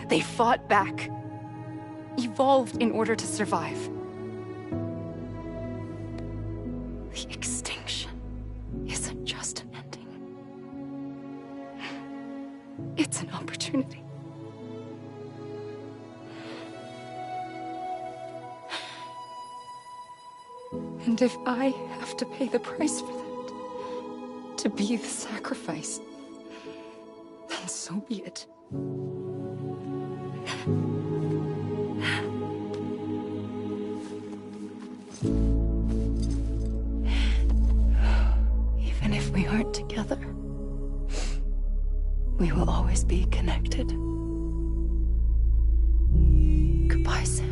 They fought back, evolved in order to survive. The extinction isn't just an ending. It's an opportunity. And if I have to pay the price for that, to be the sacrifice, then so be it. Even if we aren't together, we will always be connected. Goodbye, Sam.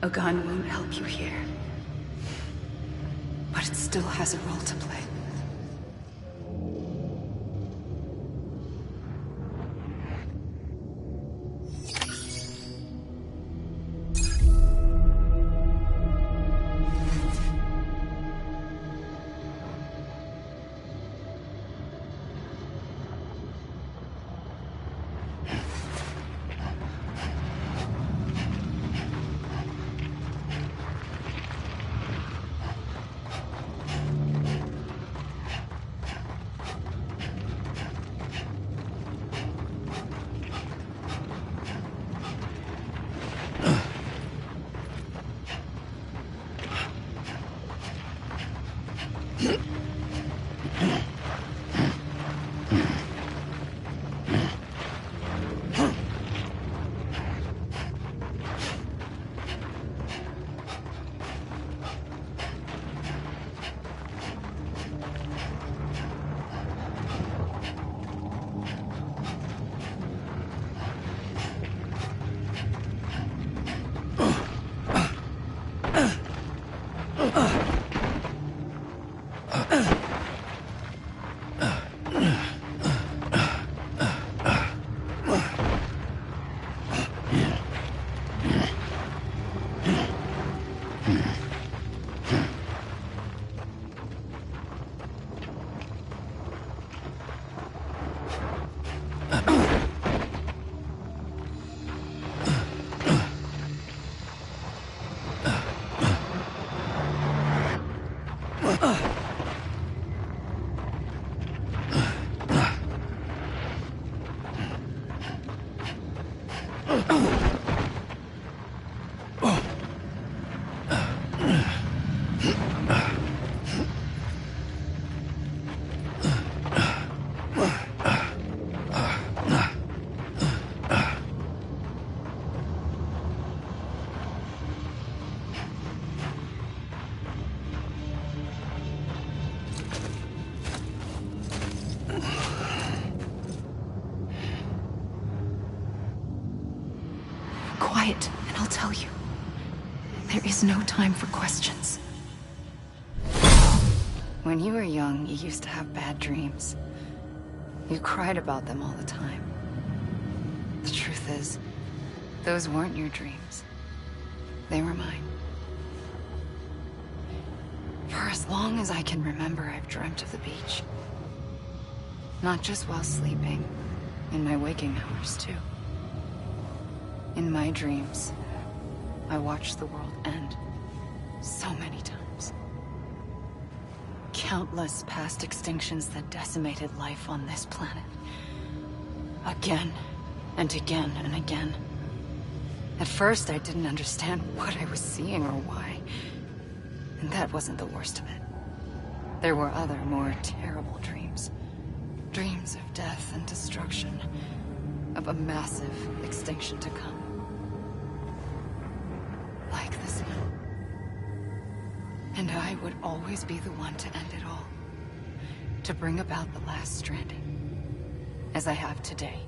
A gun won't help you here, but it still has a role to play. Quiet, and I'll tell you. There is no time for questions. When you were young, you used to have bad dreams. You cried about them all the time. The truth is, those weren't your dreams. They were mine. For as long as I can remember, I've dreamt of the beach. Not just while sleeping, in my waking hours, too. In my dreams, I watched the world end so many times. Countless past extinctions that decimated life on this planet. Again, and again, and again. At first, I didn't understand what I was seeing or why. And that wasn't the worst of it. There were other, more terrible dreams. Dreams of death and destruction. Of a massive extinction to come. Like this one. And I would always be the one to end it all. To bring about the last stranding. As I have today.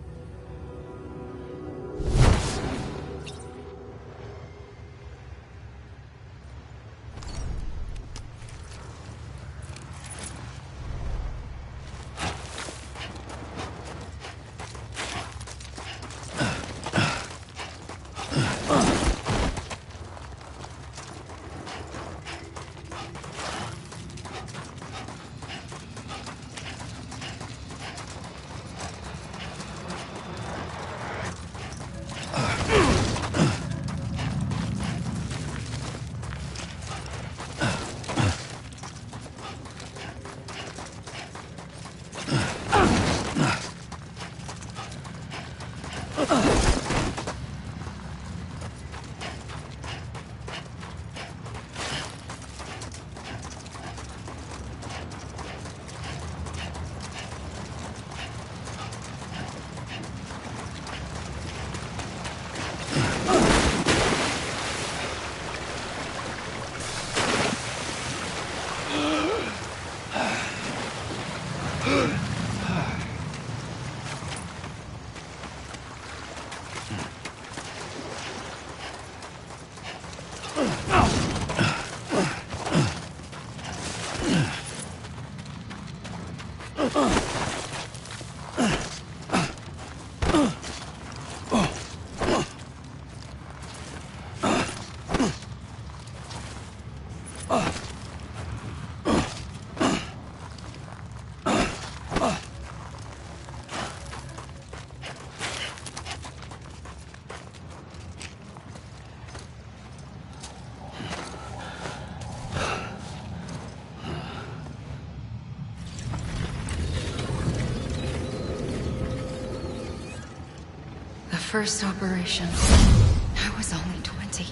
First operation, I was only 20.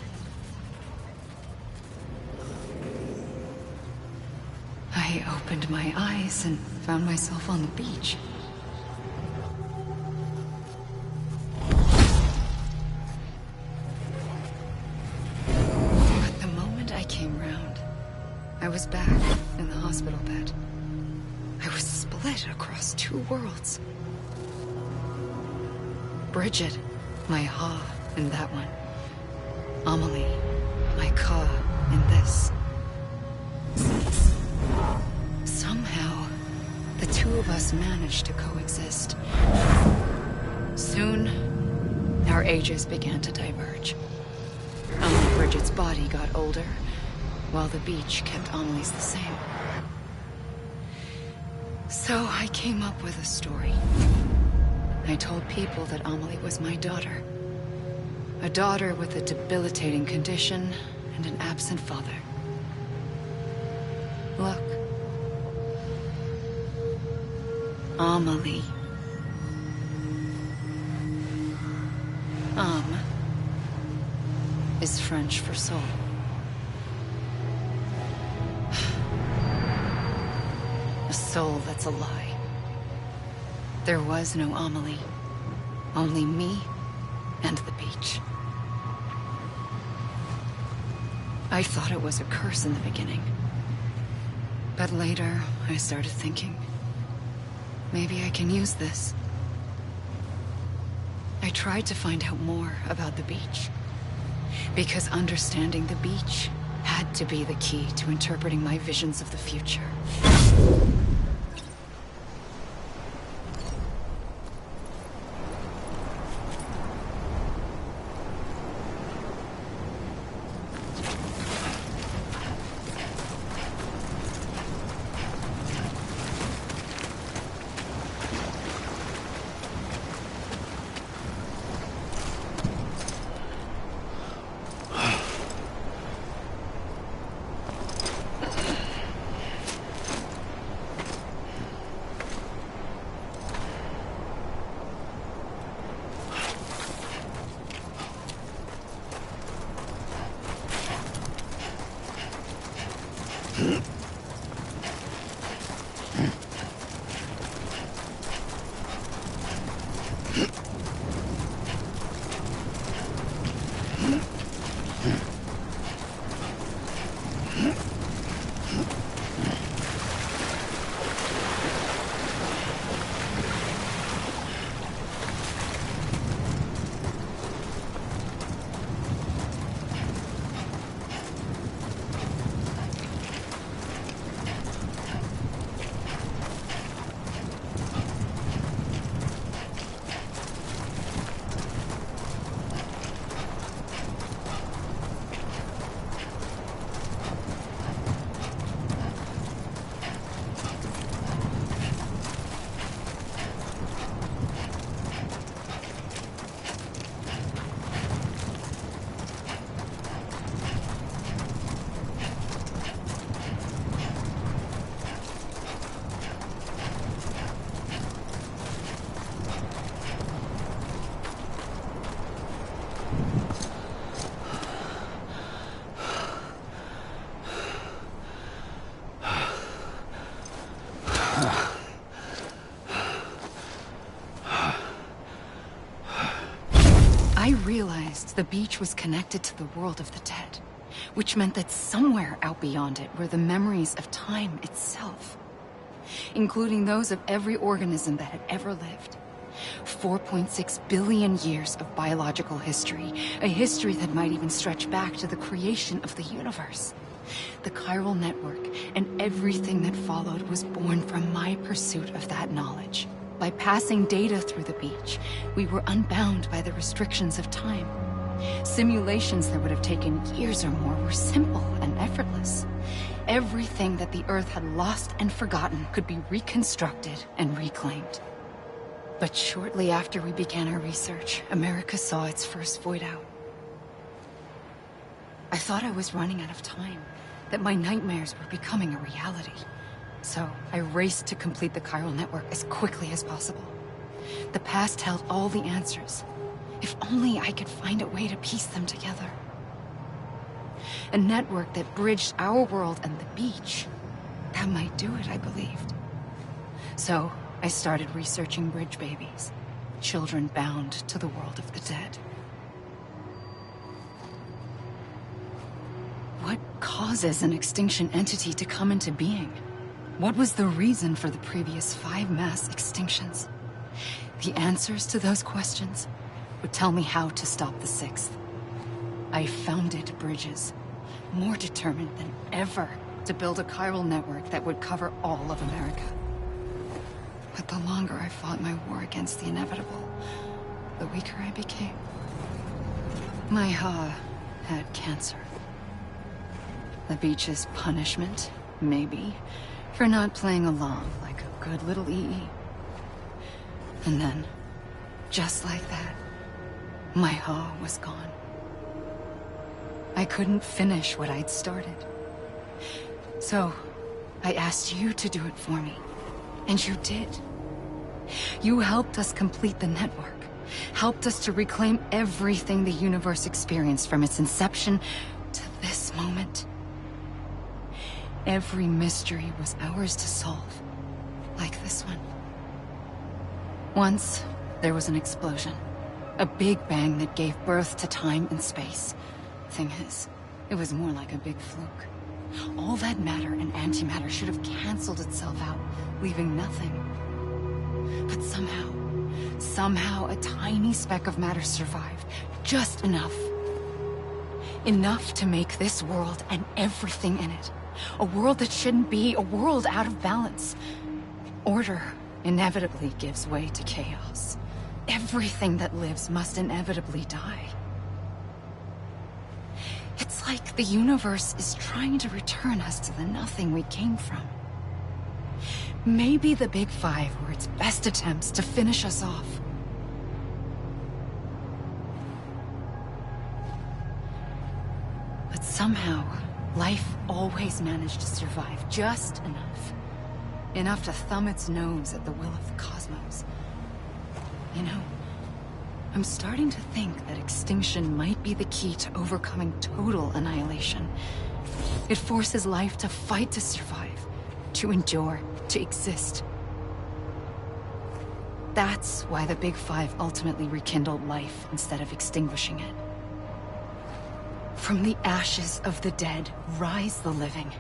I opened my eyes and found myself on the beach. But the moment I came round, I was back in the hospital bed. I was split across two worlds. Bridget, my Ha in that one. Amelie, my Ka in this. Somehow, the two of us managed to coexist. Soon, our ages began to diverge. Only Bridget's body got older, while the beach kept Amelie's the same. So I came up with a story. I told people that Amelie was my daughter. A daughter with a debilitating condition and an absent father. Look. Amelie. Is French for soul. A soul that's a lie. There was no Amelie. Only me and the beach. I thought it was a curse in the beginning. But later, I started thinking, maybe I can use this. I tried to find out more about the beach. Because understanding the beach had to be the key to interpreting my visions of the future. I realized the beach was connected to the world of the dead, which meant that somewhere out beyond it were the memories of time itself, including those of every organism that had ever lived. 4.6 billion years of biological history, a history that might even stretch back to the creation of the universe. The chiral network and everything that followed was born from my pursuit of that knowledge. By passing data through the beach, we were unbound by the restrictions of time. Simulations that would have taken years or more were simple and effortless. Everything that the Earth had lost and forgotten could be reconstructed and reclaimed. But shortly after we began our research, America saw its first void out. I thought I was running out of time, that my nightmares were becoming a reality. So I raced to complete the chiral network as quickly as possible. The past held all the answers. If only I could find a way to piece them together. A network that bridged our world and the beach. That might do it, I believed. So I started researching bridge babies, children bound to the world of the dead. What causes an extinction entity to come into being? What was the reason for the previous 5 mass extinctions? The answers to those questions would tell me how to stop the 6th. I founded bridges, more determined than ever to build a chiral network that would cover all of America. But the longer I fought my war against the inevitable, the weaker I became. My Ha had cancer. The beach's punishment, maybe, for not playing along like a good little EE. And then, just like that, my Ha was gone. I couldn't finish what I'd started. So, I asked you to do it for me. And you did. You helped us complete the network, helped us to reclaim everything the universe experienced from its inception to this moment. Every mystery was ours to solve, like this one. Once, there was an explosion. A big bang that gave birth to time and space. Thing is, it was more like a big fluke. All that matter and antimatter should have canceled itself out, leaving nothing. But somehow a tiny speck of matter survived. Just enough. Enough to make this world and everything in it. A world that shouldn't be, a world out of balance. Order inevitably gives way to chaos. Everything that lives must inevitably die. It's like the universe is trying to return us to the nothing we came from. Maybe the Big Five were its best attempts to finish us off. But somehow, life always managed to survive just enough. Enough to thumb its nose at the will of the cosmos. You know, I'm starting to think that extinction might be the key to overcoming total annihilation. It forces life to fight to survive, to endure, to exist. That's why the Big Five ultimately rekindled life instead of extinguishing it. From the ashes of the dead rise the living.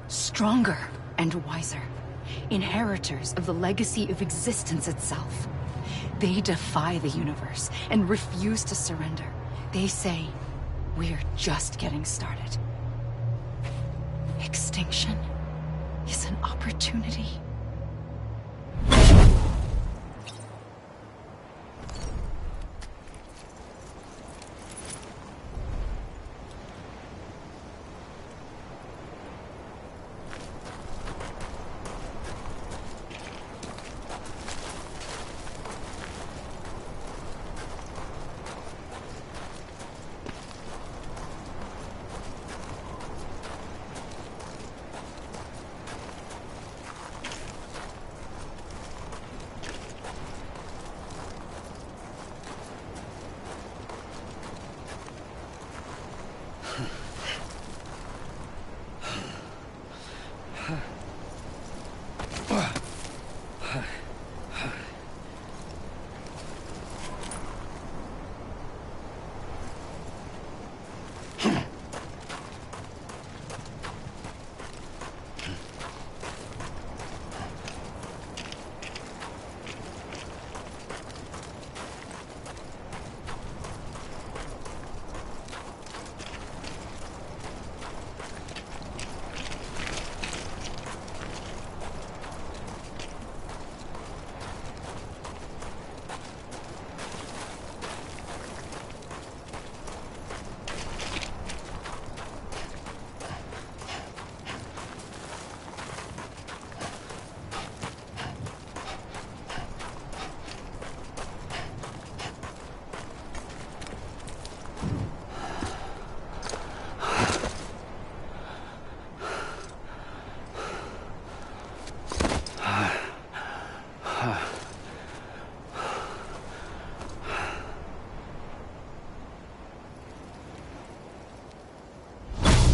Stronger and wiser. Inheritors of the legacy of existence itself. They defy the universe and refuse to surrender. They say, we're just getting started. Extinction is an opportunity.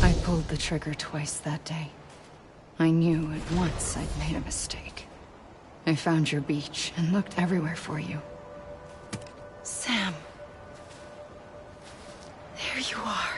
I pulled the trigger twice that day. I knew at once I'd made a mistake. I found your beach and looked everywhere for you. Sam. There you are.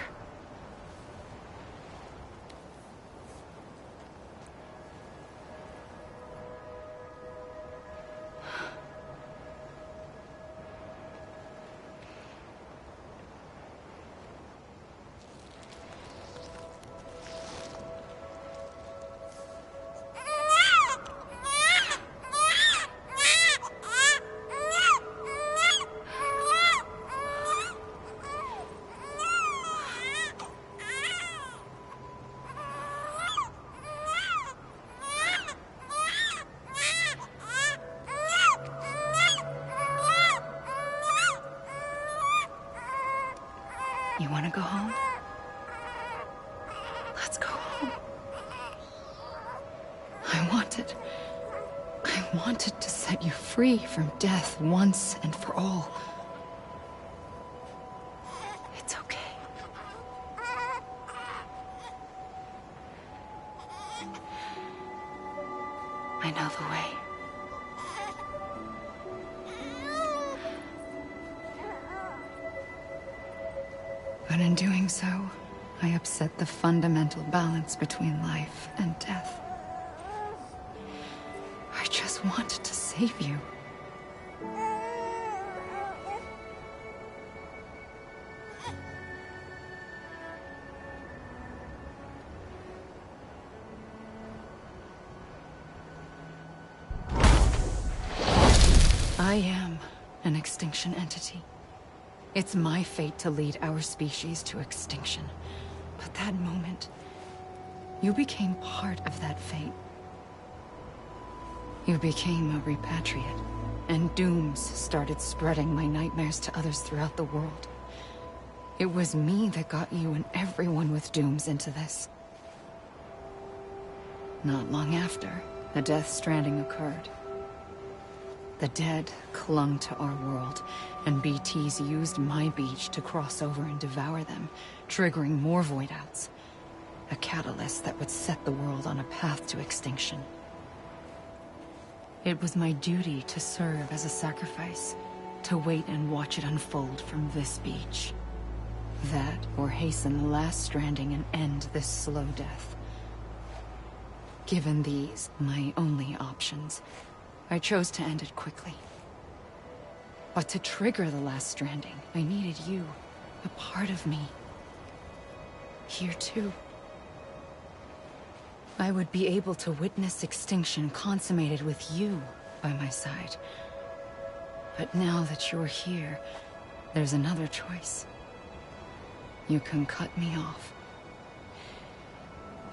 You want to go home? Let's go home. I want it. I wanted to set you free from death once and for all. It's okay. I know the way. But in doing so, I upset the fundamental balance between life and death. I just wanted to save you. I am an extinction entity. It's my fate to lead our species to extinction. But that moment, you became part of that fate. You became a repatriate, and dooms started spreading my nightmares to others throughout the world. It was me that got you and everyone with dooms into this. Not long after, the Death Stranding occurred. The dead clung to our world, and BTs used my beach to cross over and devour them, triggering more void outs. A catalyst that would set the world on a path to extinction. It was my duty to serve as a sacrifice, to wait and watch it unfold from this beach. That, or hasten the last stranding and end this slow death. Given these, my only options, I chose to end it quickly. But to trigger the last stranding, I needed you, a part of me. Here too. I would be able to witness extinction consummated with you by my side. But now that you're here, there's another choice. You can cut me off.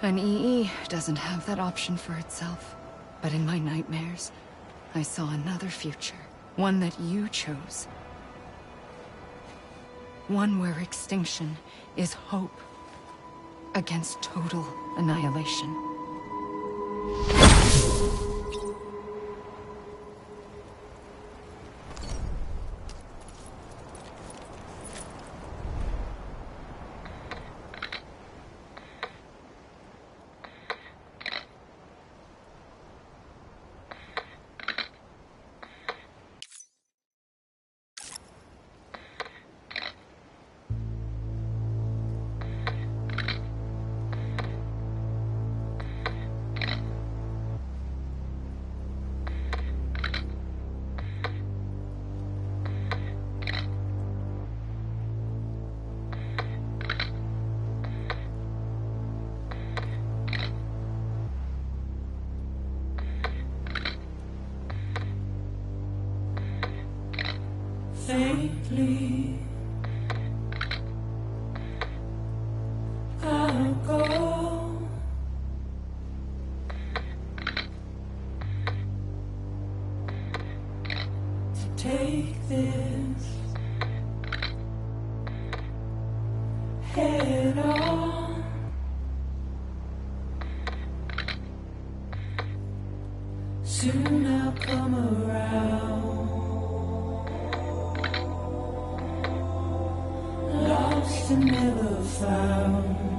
An EE doesn't have that option for itself. But in my nightmares, I saw another future. One that you chose. One where extinction is hope against total annihilation.
Faintly, I'll go to take this head on. Soon I'll come around. Lost and never found.